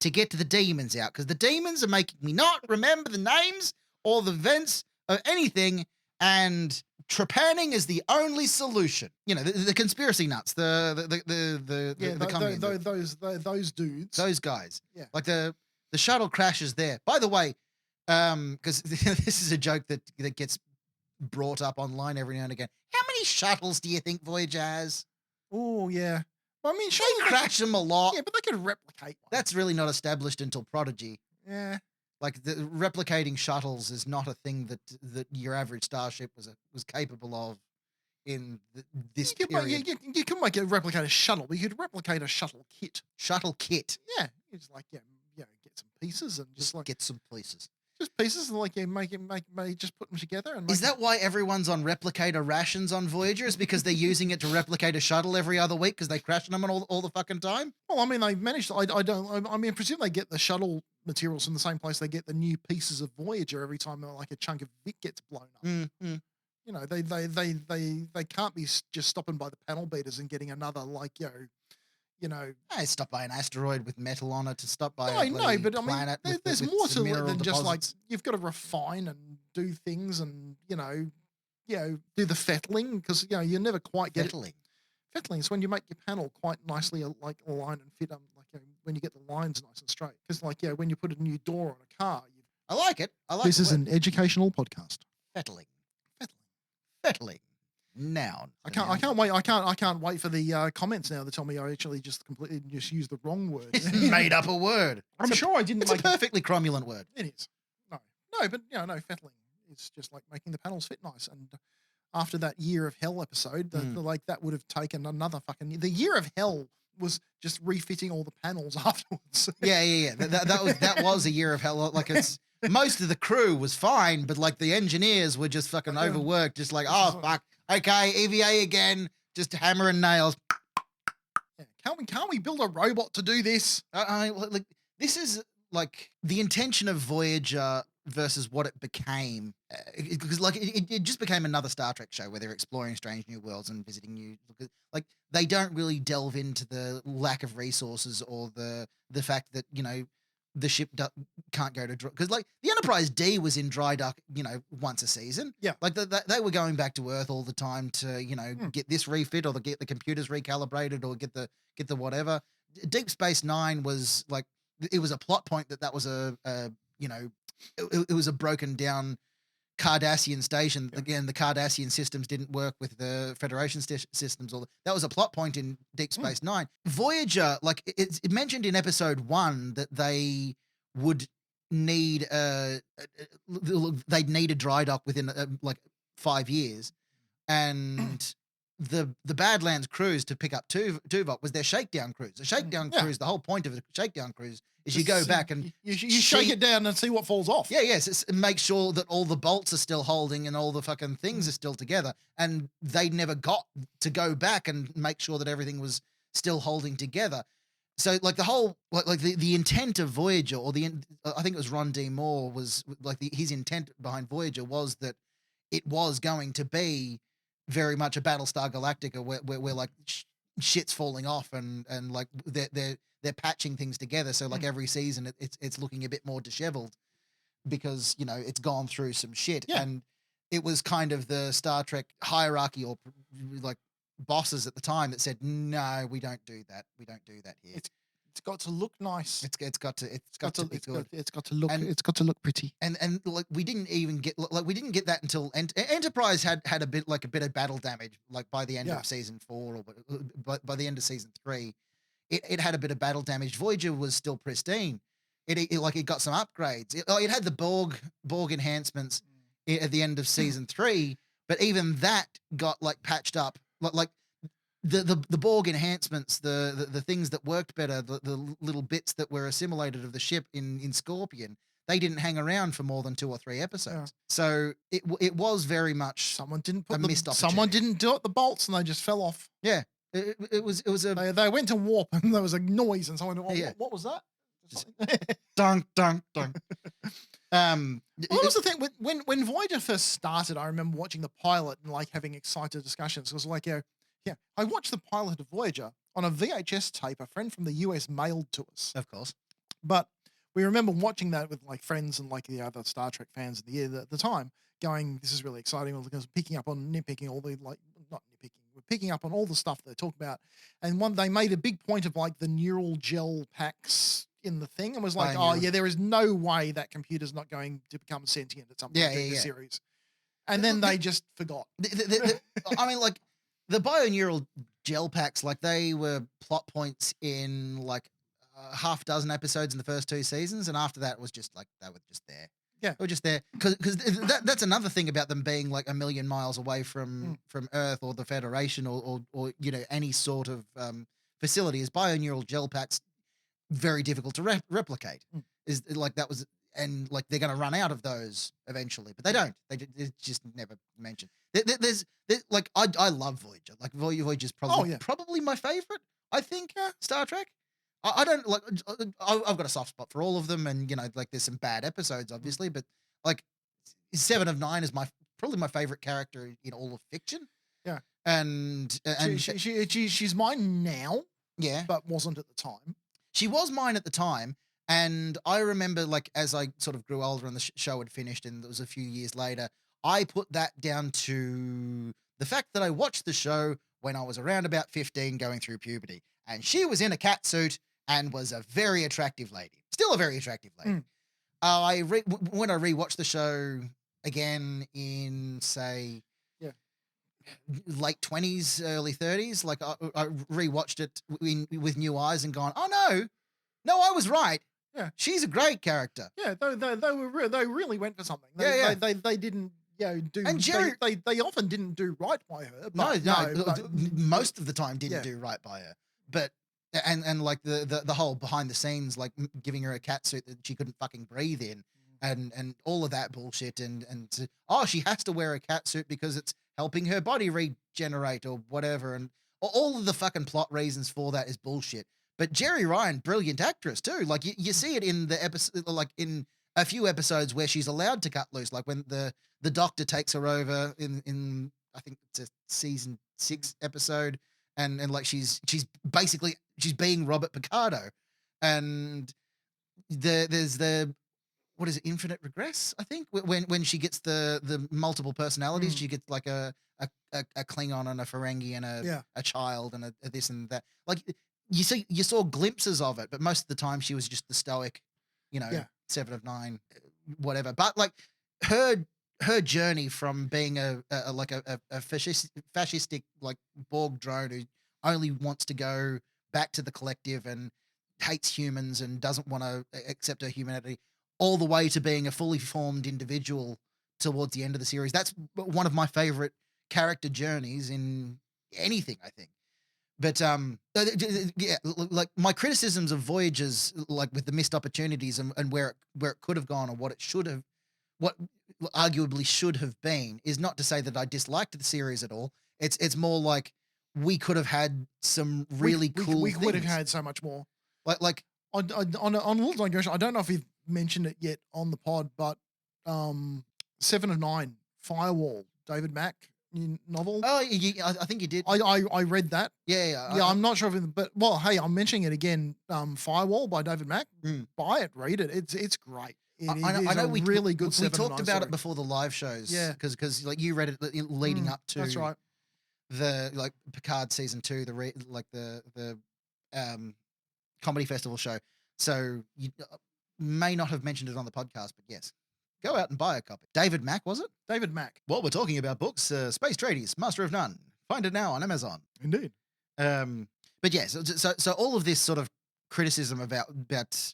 to get to the demons out, because the demons are making me not remember the names or the events of anything, and trepanning is the only solution. The conspiracy nuts, the communists, those dudes. those guys. Yeah. Like the shuttle crashes there. By the way, because this is a joke that gets brought up online every now and again. How many shuttles do you think Voyager has? Oh yeah. Well, I mean, They crash them a lot. Yeah, but they could replicate one. That's really not established until Prodigy. Yeah. Like the replicating shuttles is not a thing that your average starship was capable of in this period. You can make a replicate a shuttle, but you could replicate a shuttle kit. Shuttle kit. Yeah. It's like get some pieces and just like Get some pieces. just pieces and like make just put them together and Is that why everyone's on replicator rations on Voyager? Is because they're using it to replicate a shuttle every other week because they crash them all the fucking time? Well, I mean, they managed. I mean, I presume they get the shuttle materials from the same place they get the new pieces of Voyager every time like a chunk of it gets blown up. Mm-hmm. They can't be just stopping by the panel beaters and getting another I stopped by an asteroid with metal on it to stop by I a know, bloody but I mean, planet there's with more some to it mineral than just like deposits. you've got to refine and do things and do the fettling because you never quite get it. Fettling. Fettling is when you make your panel quite nicely like align and fit them when you get the lines nice and straight. Because when you put a new door on a car, I like it. I like this the is word. an educational podcast. Fettling. Fettling. Fettling. Noun. I can't wait for the comments now that tell me I actually just completely just used the wrong word. Made up a word. I'm sure I didn't It's a make perfectly cromulent word. it. It is. No, but no, fettling. It's just like making the panels fit nice. And after that Year of Hell episode, that would have taken another the Year of Hell was just refitting all the panels afterwards. Yeah. That was a year of hell. Like it's most of the crew was fine, but like the engineers were just fucking overworked. Just like, oh fuck, okay, EVA again, just hammering nails. Yeah. Can't we build a robot to do this? Like this is like the intention of Voyager versus what it became, because it just became another Star Trek show where they're exploring strange new worlds and visiting new. Like they don't really delve into the lack of resources or the fact that the ship can't go to because like the Enterprise D was in dry dock once a season. Yeah, like they were going back to Earth all the time to get this refit or get the computers recalibrated or get the whatever. Deep Space Nine was like it was a plot point that was it was a broken down Cardassian station. Yeah. Again, the Cardassian systems didn't work with the Federation systems. That was a plot point in Deep Space Nine. Voyager, like it mentioned in episode 1 that they would need they'd need a dry dock within like 5 years, and the Badlands cruise to pick up Tuvok was their shakedown cruise. The shakedown cruise, the whole point of a shakedown cruise is you go back and you shake it down and see what falls off. Yeah, yes. It's make sure that all the bolts are still holding and all the fucking things are still together. And they never got to go back and make sure that everything was still holding together. So like the whole like the intent of Voyager, or I think it was Ron D. Moore was like his intent behind Voyager was that it was going to be very much a Battlestar Galactica where like shit's falling off and like they're patching things together. So like every season it's looking a bit more disheveled because it's gone through some shit. Yeah. And it was kind of the Star Trek hierarchy or like bosses at the time that said, no, we don't do that. We don't do that here. It's got to look nice. It's got to look pretty. And like we didn't get that until Enterprise had a bit of battle damage like by the end of season 4 or by the end of season 3. It had a bit of battle damage. Voyager was still pristine. It got some upgrades. It had the Borg enhancements at the end of season 3, but even that got like patched up. Like the Borg enhancements, the things that worked better, the little bits that were assimilated of the ship in Scorpion, they didn't hang around for more than 2 or 3 episodes. So it was very much Someone didn't put a missed someone opportunity. didn't do it the bolts and they just fell off. Yeah. It was a They went to warp and there was a noise and someone went, Yeah. what was that? Just dunk, dunk, dunk. Well, that was the thing when Voyager first started. I remember watching the pilot and like having excited discussions. It was like, I watched the pilot of Voyager on a VHS tape. A friend from the US mailed to us, Of course. but we remember watching that with like friends and like the other Star Trek fans of the year at the time, going, "This is really exciting." Because picking up on nitpicking all the not nitpicking, we're picking up on all the stuff they talk about. And they made a big point of like the neural gel packs in the thing, and was like, "Oh yeah, there is no way that computer's not going to become sentient at some point during the series." And then they just forgot. I mean, like the bioneural gel packs, like they were plot points in like half dozen episodes in the first 2 seasons, and after that it was just like they were just there. Yeah, they were just there because that's another thing about them being like a million miles away from Earth or the Federation or any sort of facility. Is bioneural gel packs very difficult to replicate? Is like that was. And like they're going to run out of those eventually, but they don't. It's just never mentioned. There's like I love Voyager. Like Voyager's probably my favorite. I think Star Trek. I don't like. I've got a soft spot for all of them, and like there's some bad episodes, obviously, but like 7 of 9 is probably my favorite character in all of fiction. Yeah, and she's mine now. Yeah, but wasn't at the time. She was mine at the time. And I remember, like, as I sort of grew older and the show had finished and it was a few years later, I put that down to the fact that I watched the show when I was around about 15 going through puberty. And she was in a cat suit and was a very attractive lady. Still a very attractive lady. When I rewatched the show again in, say, late 20s, early 30s, like I rewatched it with new eyes and gone, oh, no, I was right. Yeah, she's a great character. Yeah, they really went for something. They didn't do. And Jerry, they often didn't do right by her. But most of the time didn't do right by her. But and like the whole behind the scenes, like giving her a cat suit that she couldn't fucking breathe in, and all of that bullshit, and she has to wear a cat suit because it's helping her body regenerate or whatever, and all of the fucking plot reasons for that is bullshit. But Jerry Ryan, brilliant actress too. Like you see it in the episode, like in a few episodes where she's allowed to cut loose. Like when the doctor takes her over in I think it's a season 6 episode, and like she's being Robert Picardo, and there's the what is it, Infinite Regress? I think when she gets the multiple personalities, she gets like a Klingon and a Ferengi and a child and a this and that. Like. You saw glimpses of it, but most of the time she was just the stoic, 7 of 9, whatever. But like her journey from being a fascistic like Borg drone who only wants to go back to the collective and hates humans and doesn't want to accept her humanity, all the way to being a fully formed individual towards the end of the series. That's one of my favorite character journeys in anything, I think. But like my criticisms of Voyager's, like with the missed opportunities and where it could have gone or what arguably should have been, is not to say that I disliked the series at all. It's more like we could have had some really cool. We could have had so much more. Like on a little digression, I don't know if you've mentioned it yet on the pod, but 7 of 9, Firewall, David Mack. Novel. Oh, I think you did. I read that. Yeah. I'm not sure if it, but well, hey, I'm mentioning it again. Firewall by David Mack. Buy it, read it. It's great. I know we really good. We talked about it before the live shows. Yeah, because like you read it leading up to. That's right. The like Picard season 2, the comedy festival show. So you may not have mentioned it on the podcast, but yes. Go out and buy a copy. David Mack, was it? David Mack. Well, we're talking about books. Space Tradies, Master of None. Find it now on Amazon. Indeed. But yes, so all of this sort of criticism about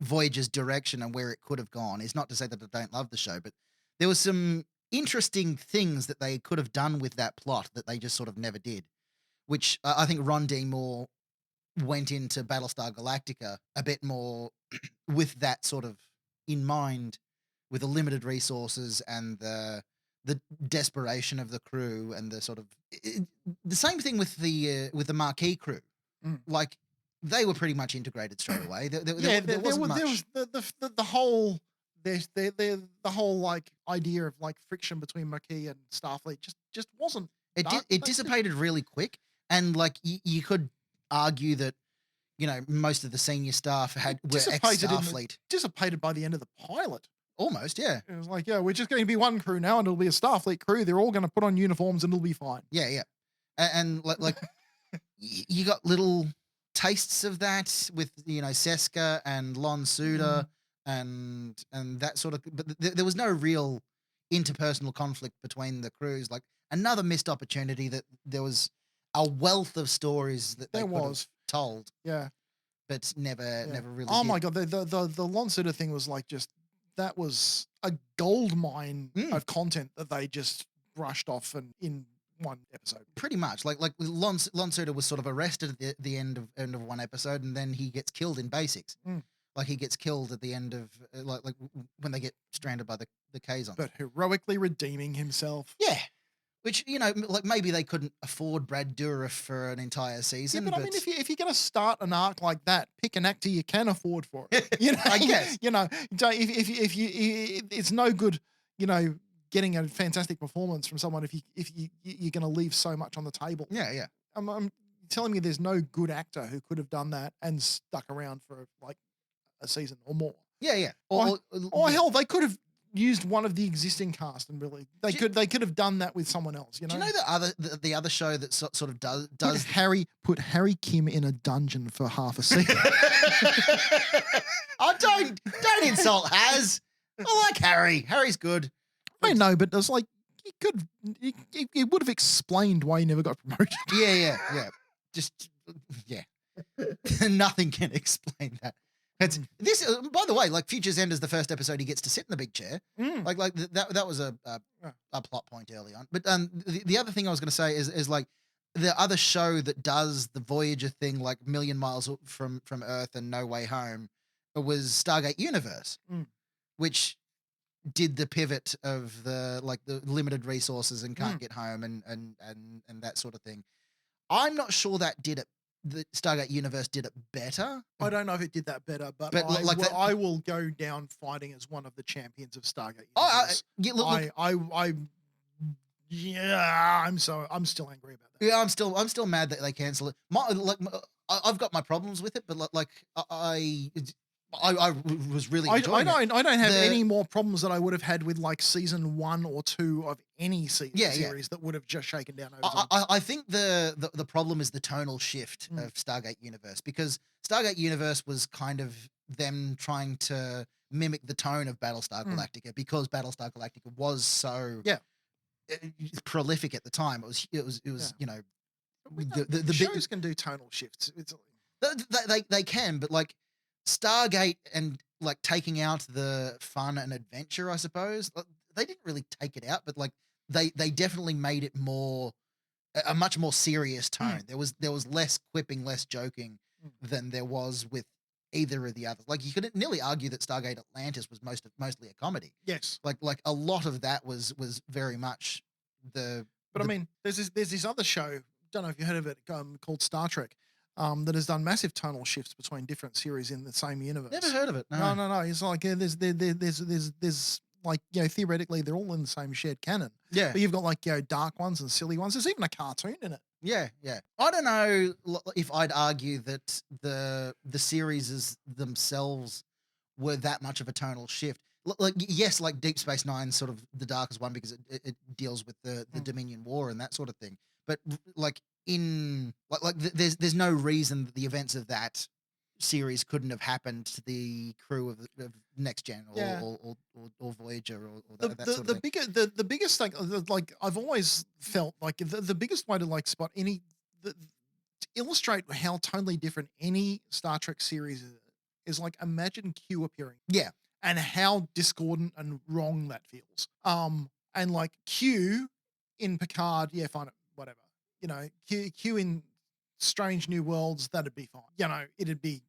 Voyager's direction and where it could have gone is not to say that I don't love the show, but there was some interesting things that they could have done with that plot that they just sort of never did, which I think Ron D. Moore went into Battlestar Galactica a bit more with that sort of in mind with the limited resources and the desperation of the crew and the sort of the same thing with the Marquee crew. Mm. Like they were pretty much integrated straight away. There there wasn't much. was the whole the whole like idea of like friction between Maquis and Starfleet just wasn't. It dissipated really quick, and like you could argue that most of the senior staff were ex-Starfleet. Dissipated by the end of the pilot. Almost, yeah. It was like, yeah, we're just going to be one crew now, and it'll be a Starfleet crew. They're all going to put on uniforms, and it'll be fine. Yeah, yeah. And like you got little tastes of that with Seska and Lon Suda and that sort of. But there was no real interpersonal conflict between the crews. Like another missed opportunity that there was a wealth of stories that they could have told. Yeah, but never really. Oh my god, the Lon Suda thing was like just. That was a gold mine of content that they just brushed off in one episode. Pretty much, like Lon Suda was sort of arrested at the end of one episode, and then he gets killed in basics. Like he gets killed at the end of like when they get stranded by the Kazons. But heroically redeeming himself. Yeah, which like maybe they couldn't afford Brad Dourif for an entire season. Yeah, but I mean, if you're going to start an arc like that, pick an actor you can afford for it. I guess. If it's no good, getting a fantastic performance from someone if you're going to leave so much on the table. Yeah, yeah. I'm telling you, there's no good actor who could have done that and stuck around for like a season or more. Yeah, yeah. Or hell, they could have used one of the existing cast and really they could have done that with someone else. Do you know the other show that sort of does put Harry Kim in a dungeon for half a season? Oh, don't insult Haz. I like Harry. Harry's good. I know, but it's like he would have explained why he never got promoted. Yeah. Just yeah. Nothing can explain that. It's this. By the way, like Future's End is the first episode he gets to sit in the big chair. Like that was a plot point early on. But the other thing I was going to say is like the other show that does the Voyager thing, like Million Miles from Earth and No Way Home, was Stargate Universe, which did the pivot of the limited resources and can't get home and that sort of thing. I'm not sure that did it. The Stargate Universe did it better. I don't know if it did that better, but I will go down fighting as one of the champions of Stargate Universe. I'm still angry about that. Yeah, I'm still mad that they cancel it. I've got my problems with it, but I was really enjoying it. I don't have any more problems that I would have had with like season 1 or 2 of any series that would have just shaken down over time. I think the problem is the tonal shift of Stargate Universe, because Stargate Universe was kind of them trying to mimic the tone of Battlestar Galactica, because Battlestar Galactica was so prolific at the time. It was the shows can do tonal shifts. They can, but like Stargate and like taking out the fun and adventure, I suppose they didn't really take it out, but like they definitely made it a much more serious tone. There was less quipping, less joking than there was with either of the others. Like you could nearly argue that Stargate Atlantis was mostly a comedy. Yes, like a lot of that was very much the. But I mean, there's this other show. Don't know if you heard of it, called Star Trek. That has done massive tonal shifts between different series in the same universe. Never heard of it. No. It's like there's like theoretically they're all in the same shared canon. Yeah. But you've got like dark ones and silly ones. There's even a cartoon in it. Yeah. I don't know if I'd argue that the series themselves were that much of a tonal shift. Like yes, like Deep Space Nine, sort of the darkest one because it deals with the Dominion War and that sort of thing. But like there's no reason that the events of that series couldn't have happened to the crew of Next Gen or Voyager or that sort of thing. The biggest thing, like I've always felt like the biggest way to like spot to illustrate how totally different any Star Trek series is like imagine Q appearing. Yeah. And how discordant and wrong that feels. And like Q in Picard, fine, whatever. Q in Strange New Worlds, that'd be fine. It'd be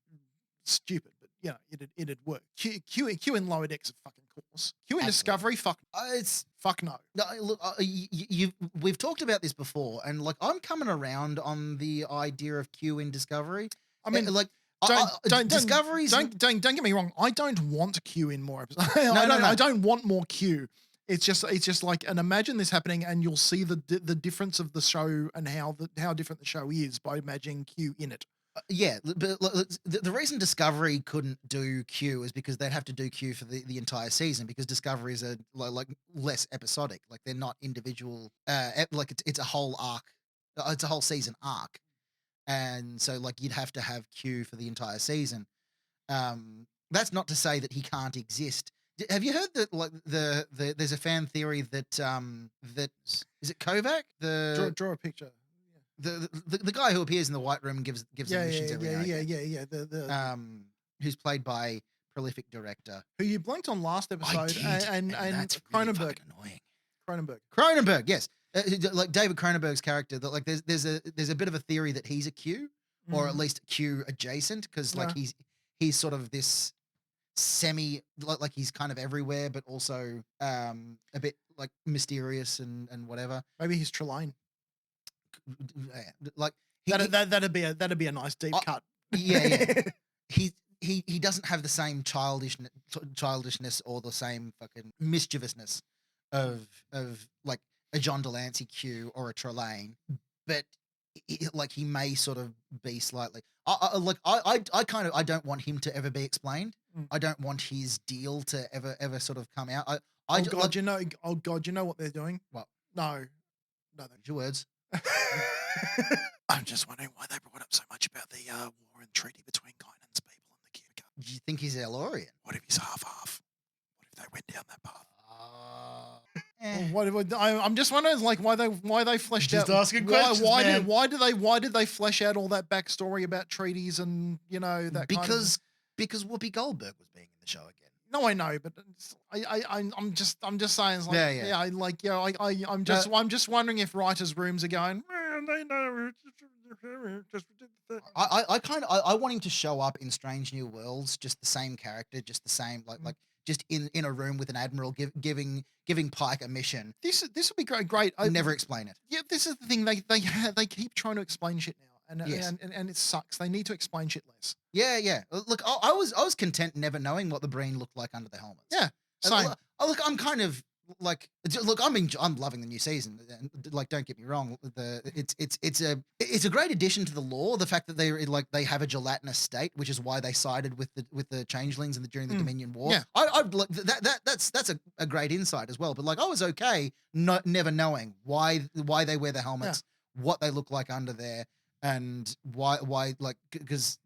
stupid, but you know, it'd work. Q in Lower Decks, of fucking course. Q in Absolutely. Discovery, fuck It's no. no, look, we've talked about this before, and like I'm coming around on the idea of Q in Discovery. I mean, like Discovery's don't get me wrong. I don't want Q in more episodes. No. I don't want more Q. It's just like, and imagine this happening, and you'll see the difference of the show and how different the show is by imagining Q in it. Yeah, but the reason Discovery couldn't do Q is because they'd have to do Q for the entire season, because Discovery is like less episodic. Like they're not individual. Like it's a whole arc. It's a whole season arc, and so like you'd have to have Q for the entire season. That's not to say that he can't exist. Have you heard that like there's a fan theory that that is it Kovac Draw a picture. the guy who appears in the White Room and gives them missions every now and again. Yeah. Who's played by prolific director Who you blanked on last episode, and that's really Cronenberg. fucking annoying. Cronenberg. Cronenberg, yes, like David Cronenberg's character. That like there's a bit of a theory that he's a Q, or at least Q adjacent, because like he's sort of this semi like he's kind of everywhere, but also a bit like mysterious and whatever. Maybe he's Trelane. Like That'd be a nice deep cut. Yeah. He doesn't have the same childishness or the same fucking mischievousness of like a John Delancey Q or a Trelane, but like he may sort of be slightly. I don't want him to ever be explained. I don't want his deal to ever sort of come out. You know what they're doing? What? No. Your words. I'm just wondering why they brought up so much about the war and treaty between Guinan's people and the Cubica. Do you think he's Elorian? What if he's half-half? What if they went down that path? Eh. I'm just wondering, like, why they fleshed Just out. asking questions, man. Why did they flesh out all that backstory about treaties and that because Whoopi Goldberg was being in the show again. No, I know, but I'm just saying. It's like, I'm just wondering if writers' rooms are going. They know. I want him to show up in Strange New Worlds, just the same character, just the same like just in a room with an admiral giving Pike a mission. This would be great. Never explain it. Yeah, this is the thing. They keep trying to explain shit now, Yes. and it sucks. They need to explain shit less. Yeah. Look, I was content never knowing what the Breen looked like under the helmets. Yeah, same. Look, I'm kind of like, look, I'm loving the new season. Like, don't get me wrong. It's a great addition to the lore. The fact that they have a gelatinous state, which is why they sided with the changelings during the Dominion War. Yeah. I'd like that's a great insight as well. But like, I was okay never knowing why they wear the helmets, what they look like under there, and why like, because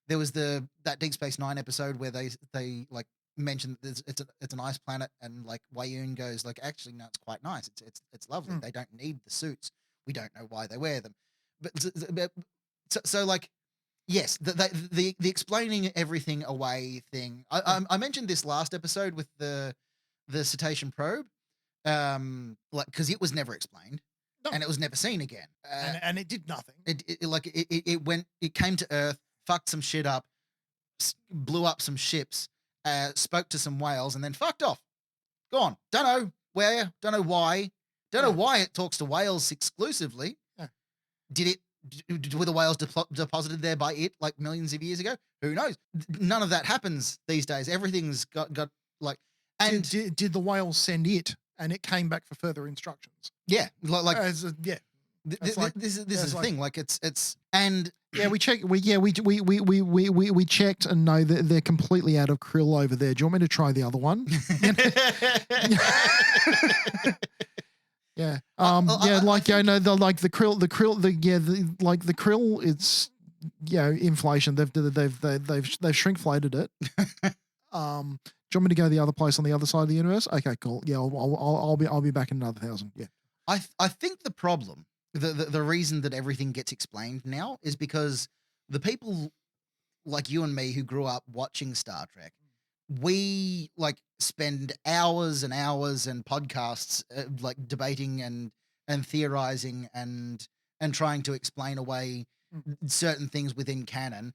there was that Deep Space Nine episode where they like mentioned that it's an ice planet, and like Wayun goes like, actually no, it's quite nice, it's lovely. They don't need the suits, we don't know why they wear them, but so like, yes, the explaining everything away thing. I mentioned this last episode with the cetacean probe, like, because it was never explained. No. And it was never seen again, and it did nothing. It came to Earth, fucked some shit up, blew up some ships, spoke to some whales, and then fucked off. Gone. Don't know where. Don't know why. Don't know why it talks to whales exclusively. Yeah. Were the whales deposited there by it like millions of years ago? Who knows? None of that happens these days. Everything's got like. And did the whales send it, and it came back for further instructions? Yeah, like yeah. This is the thing. Like it's and yeah, we checked. We checked, and no, they're completely out of krill over there. Do you want me to try the other one? Yeah. The krill. It's inflation. They've shrinkflated it. Do you want me to go the other place on the other side of the universe? Okay, cool. Yeah, I'll be back in another 1,000. Yeah. I think the problem, the reason that everything gets explained now is because the people like you and me who grew up watching Star Trek, we like spend hours and hours and podcasts like debating and theorizing and trying to explain away certain things within canon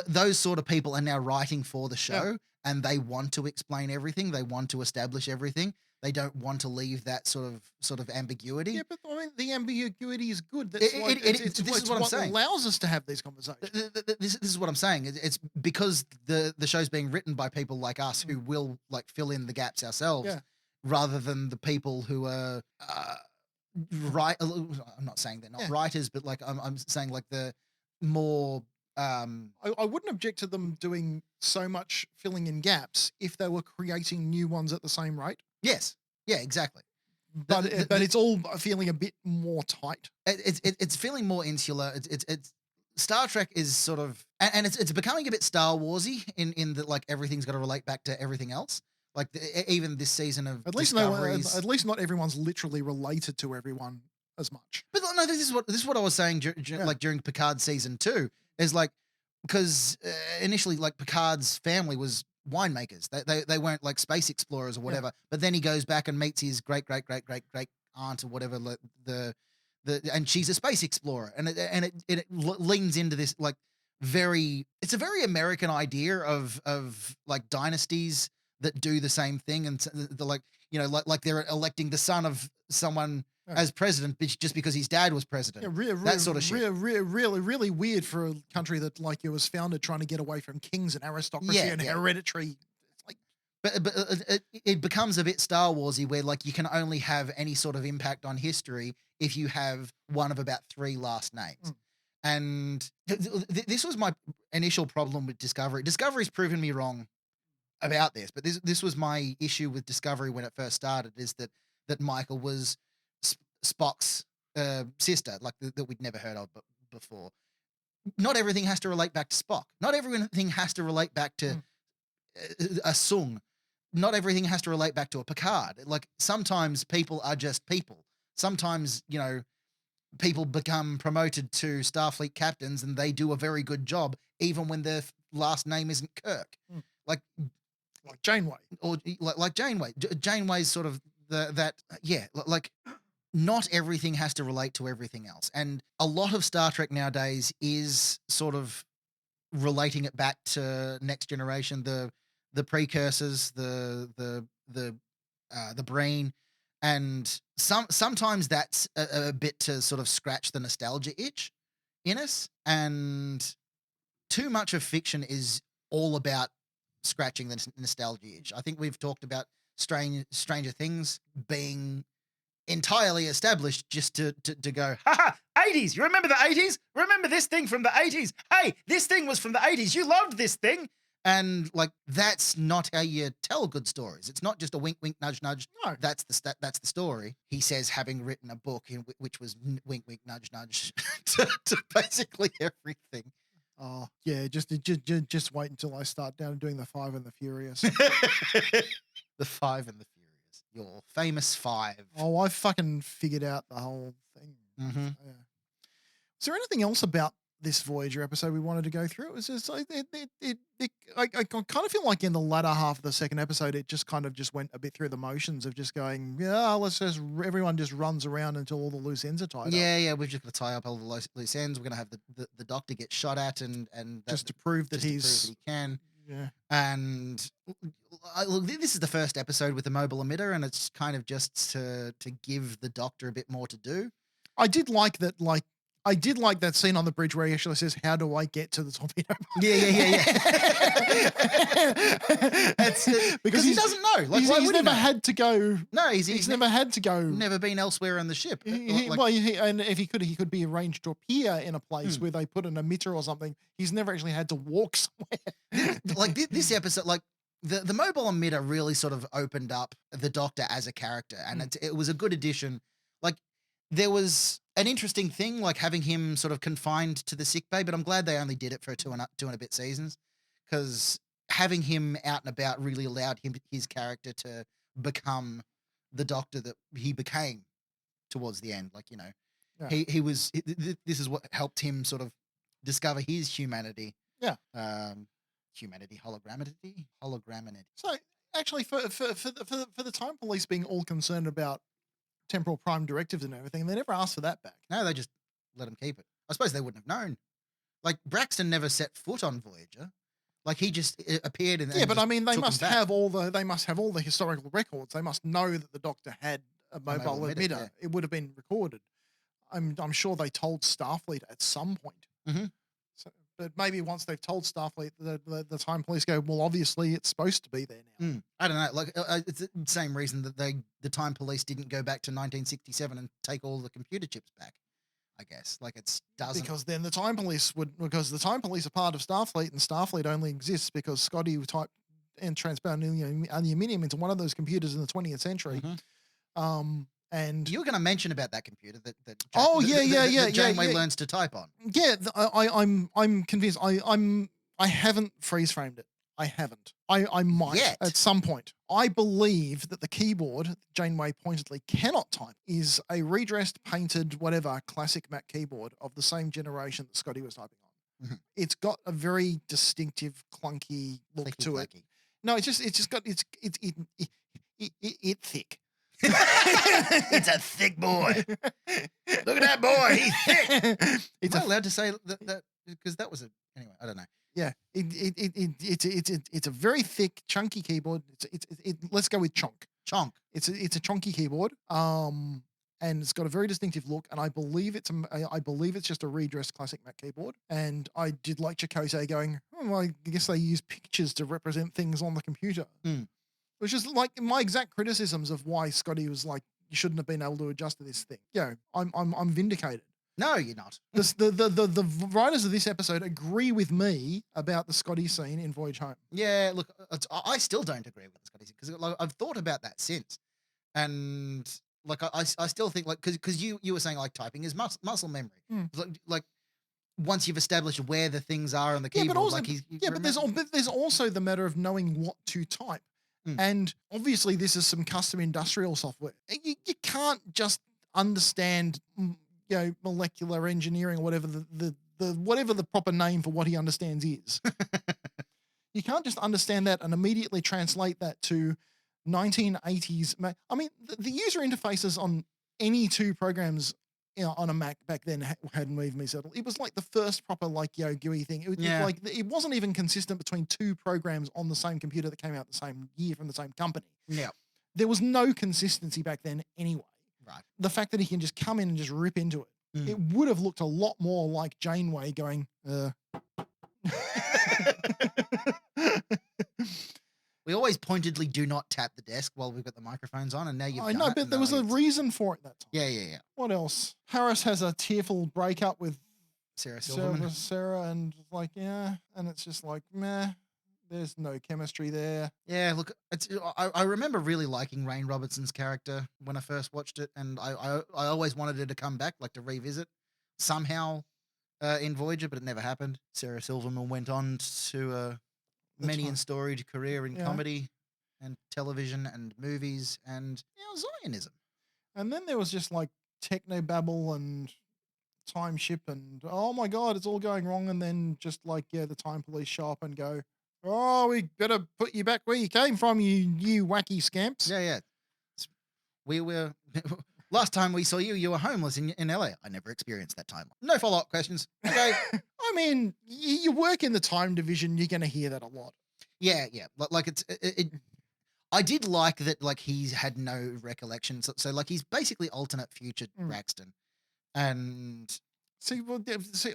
those sort of people are now writing for the show, and they want to explain everything. They want to establish everything. They don't want to leave that sort of ambiguity. Yeah, but I mean, the ambiguity is good. This is what I'm saying. Allows us to have these conversations. This is what I'm saying. It's because the show's being written by people like us who will like fill in the gaps ourselves, rather than the people who are right. I'm not saying they're not writers, but like I'm saying like the more. I wouldn't object to them doing so much filling in gaps if they were creating new ones at the same rate. Yes. Yeah, exactly. But it's all feeling a bit more tight. It's feeling more insular. It's Star Trek is sort of, and it's becoming a bit Star Warsy in that like everything's got to relate back to everything else. Like even this season of Discoveries. At least not everyone's literally related to everyone as much. But no, this is what I was saying like during Picard season 2 is like, because initially like Picard's family was winemakers. They weren't like space explorers or whatever. But then he goes back and meets his great aunt or whatever, and she's a space explorer, and it leans into this like it's a very American idea of like dynasties that do the same thing, and the like they're electing the son of someone as president just because his dad was president. That sort of shit. Really weird for a country that like it was founded trying to get away from kings and aristocracy and hereditary. Like, but it becomes a bit Star Warsy where like you can only have any sort of impact on history if you have one of about 3 last names. And this was my initial problem with Discovery. Discovery's proven me wrong about this, but this was my issue with Discovery when it first started, is that Michael was Spock's sister, like that we'd never heard of before. Not everything has to relate back to Spock. Not everything has to relate back to a Sung. Not everything has to relate back to a Picard. Like sometimes people are just people. Sometimes, people become promoted to Starfleet captains and they do a very good job, even when their last name isn't Kirk. Like Janeway. Or like Janeway. Janeway's sort of like not everything has to relate to everything else. And a lot of Star Trek nowadays is sort of relating it back to Next Generation, the precursors, the brain. And sometimes that's a bit to sort of scratch the nostalgia itch in us. And too much of fiction is all about scratching the nostalgia itch. I think we've talked about Stranger Things being entirely established just to go, haha, 80s. You remember the 80s? Remember this thing from the 80s? Hey, this thing was from the 80s. You loved this thing. And like, that's not how you tell good stories. It's not just a wink, wink, nudge, nudge. No. That's the story. He says, having written a book which was wink, wink, nudge, nudge to basically everything. Oh yeah, just wait until I start doing the 5 and the Furious. The 5 and the Furious. Your famous 5. Oh, I fucking figured out the whole thing. Mm-hmm. Yeah. Is there anything else about this Voyager episode we wanted to go through? It was just like I kind of feel like in the latter half of the second episode, it just kind of just went a bit through the motions of just going, everyone just runs around until all the loose ends are tied up. Yeah, we've just got to tie up all the loose ends. We're going to have the doctor get shot at and just to prove that he can. Yeah. And look, this is the first episode with the mobile emitter, and it's kind of just to give the doctor a bit more to do. I did like that, that scene on the bridge where he actually says, "How do I get to the torpedo?" Yeah. That's because he doesn't know. Like, he's never had to go. No, he's never had to go. Never been elsewhere on the ship. And if he could be arranged to appear in a place where they put an emitter or something. He's never actually had to walk somewhere. Like this episode, like the mobile emitter really sort of opened up the Doctor as a character, and it was a good addition. Like there was an interesting thing, like having him sort of confined to the sickbay, but I'm glad they only did it for two and a bit seasons, because having him out and about really allowed his character to become the Doctor that he became towards the end. Like, he was. This is what helped him sort of discover his humanity. Yeah. Humanity, hologramity. So actually, for the Time Police being all concerned about temporal prime directives and everything, they never asked for that back. No, they just let him keep it. I suppose they wouldn't have known. Like Braxton never set foot on Voyager. Like he just appeared and Yeah, but I mean, they took him must back. have all the historical records. They must know that the Doctor had a mobile mobile emitter. emitter, yeah. It would have been recorded. I'm sure they told Starfleet at some point. Mhm. So, but maybe once they've told Starfleet, the time police go, well, obviously it's supposed to be there now. I don't know. Like it's the same reason that the time police didn't go back to 1967 and take all the computer chips back. I guess like it doesn't. Because then the time police are part of Starfleet, and Starfleet only exists because Scotty typed and transparent aluminium into one of those computers in the 20th century. And you were going to mention about that computer that Janeway learns to type on. Yeah, I'm convinced. I haven't freeze framed it. I haven't. I might Yet. at some point. I believe that the keyboard that Janeway pointedly cannot type is a redressed, painted, whatever classic Mac keyboard of the same generation that Scotty was typing on. Mhm. It's got a very distinctive, clunky look Clicky to it. clacky. No, it's just got it thick. It's a thick boy. Look at that boy. He's thick. It's Am I allowed to say that because that was anyway. I don't know. Yeah, it's a very thick, chunky keyboard. Let's go with chonk. Chonk. It's a chonky keyboard. And it's got a very distinctive look. And I believe it's just a redressed classic Mac keyboard. And I did like Chakotay going, oh, I guess they use pictures to represent things on the computer. Which is like my exact criticisms of why Scotty was like, you shouldn't have been able to adjust to this thing. Yeah, I'm vindicated. No, you're not. The writers of this episode agree with me about the Scotty scene in Voyage Home. Yeah, look, I still don't agree with Scotty because like, I've thought about that since, and like I still think like because you were saying like typing is muscle memory. Like once you've established where the things are on the keyboard, but also, like but there's also the matter of knowing what to type, and obviously this is some custom industrial software. You can't just understand. Molecular engineering or whatever whatever the proper name for what he understands is. You can't just understand that and immediately translate that to 1980s. I mean, the user interfaces on any two programs on a Mac back then hadn't moved me settled. It was like the first proper like GUI thing. It wasn't even consistent between two programs on the same computer that came out the same year from the same company. Yeah, there was no consistency back then anyway. Right. The fact that he can just come in and just rip into it, it would have looked a lot more like Janeway going, We always pointedly do not tap the desk while we've got the microphones on, and now you've I know, but there was a reason for it that time. Yeah. What else? Harris has a tearful breakup with Sarah Silverman. Sarah, and like, yeah, and it's just like, meh. There's no chemistry there. Yeah, look, I remember really liking Rain Robertson's character when I first watched it, and I always wanted her to come back, like to revisit somehow in Voyager, but it never happened. Sarah Silverman went on to a many and storied career in comedy and television and movies and Zionism. And then there was just like technobabble and time ship and oh my God, it's all going wrong. And then just like, the time police show up and go, oh, we better put you back where you came from, you wacky scamps. Yeah. We were last time we saw you were homeless in LA. I never experienced that time. No follow-up questions. Okay. I mean, you work in the time division, you're going to hear that a lot. Yeah. Like I did like that. Like he's had no recollection, so like he's basically alternate future Braxton, and. See,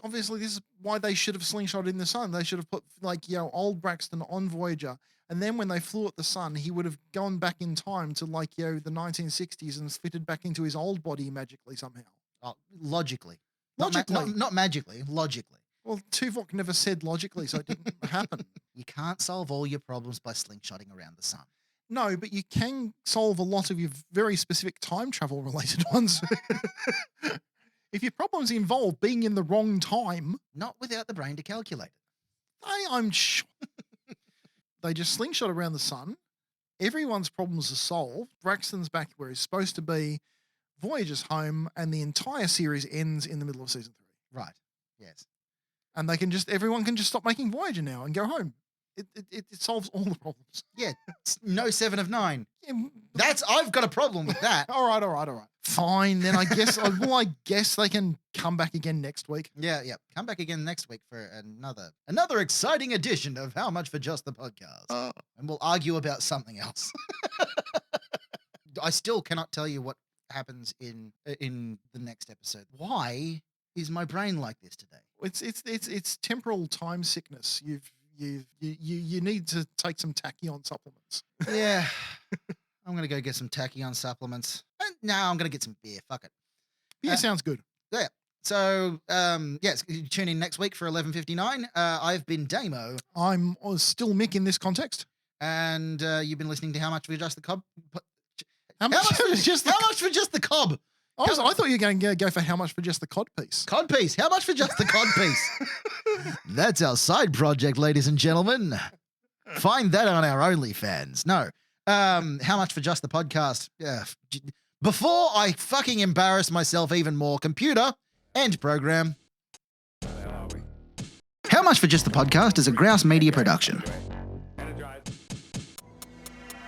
obviously this is why they should have slingshotted in the sun. They should have put old Braxton on Voyager, and then when they flew at the sun, he would have gone back in time to the 1960s and fitted back into his old body magically somehow. Logically, not magically, logically. Well, Tuvok never said logically, so it didn't happen. You can't solve all your problems by slingshotting around the sun. No, but you can solve a lot of your very specific time travel related ones. If your problems involve being in the wrong time... Not without the brain to calculate it. I'm sure. They just slingshot around the sun. Everyone's problems are solved. Braxton's back where he's supposed to be. Voyager's home. And the entire series ends in the middle of season 3. Right. Yes. And everyone can just stop making Voyager now and go home. It solves all the problems. Yeah, no 7 of 9. Yeah, I've got a problem with that. all right. Fine, then I guess. I guess they can come back again next week. Yeah. Come back again next week for another exciting edition of How Much for Just the Podcast. And we'll argue about something else. I still cannot tell you what happens in the next episode. Why is my brain like this today? It's temporal time sickness. You need to take some tachyon supplements. Yeah. I'm going to go get some tachyon supplements. And now I'm going to get some beer. Fuck it. Yeah, sounds good. Yeah. So, yes, tune in next week for 11:59. I've been Damo. I'm still Mick in this context. And you've been listening to How Much for Just the Cob? How much for just the cob? I thought you were going to go for how much for just the cod piece. Cod piece. How much for just the cod piece? That's our side project, ladies and gentlemen. Find that on our OnlyFans. No. How much for just the podcast? Before I fucking embarrass myself even more, computer, end program. How Much for Just the Podcast is a Grouse Media production.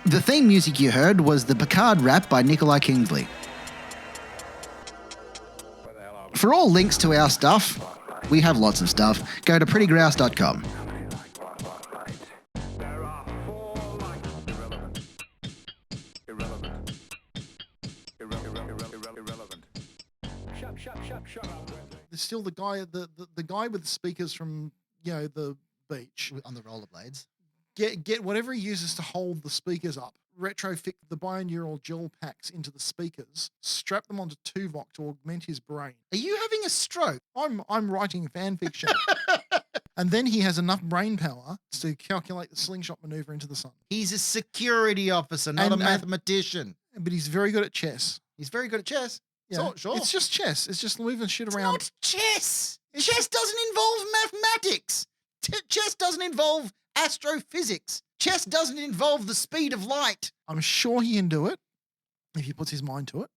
The theme music you heard was the Picard rap by Nikolai Kingsley. For all links to our stuff, we have lots of stuff, go to prettygrouse.com. There's still the guy with the speakers from the beach On the rollerblades. Get whatever he uses to hold the speakers up. Retrofit the binaural gel packs into the speakers. Strap them onto Tuvok to augment his brain. Are you having a stroke? I'm writing fan fiction. And then he has enough brain power to calculate the slingshot maneuver into the sun. He's a security officer, not a mathematician. But he's very good at chess. He's very good at chess. Yeah, sure. It's just chess. It's just moving shit It's around. not chess. Chess doesn't involve mathematics. Chess doesn't involve astrophysics. Chess doesn't involve the speed of light. I'm sure he can do it if he puts his mind to it.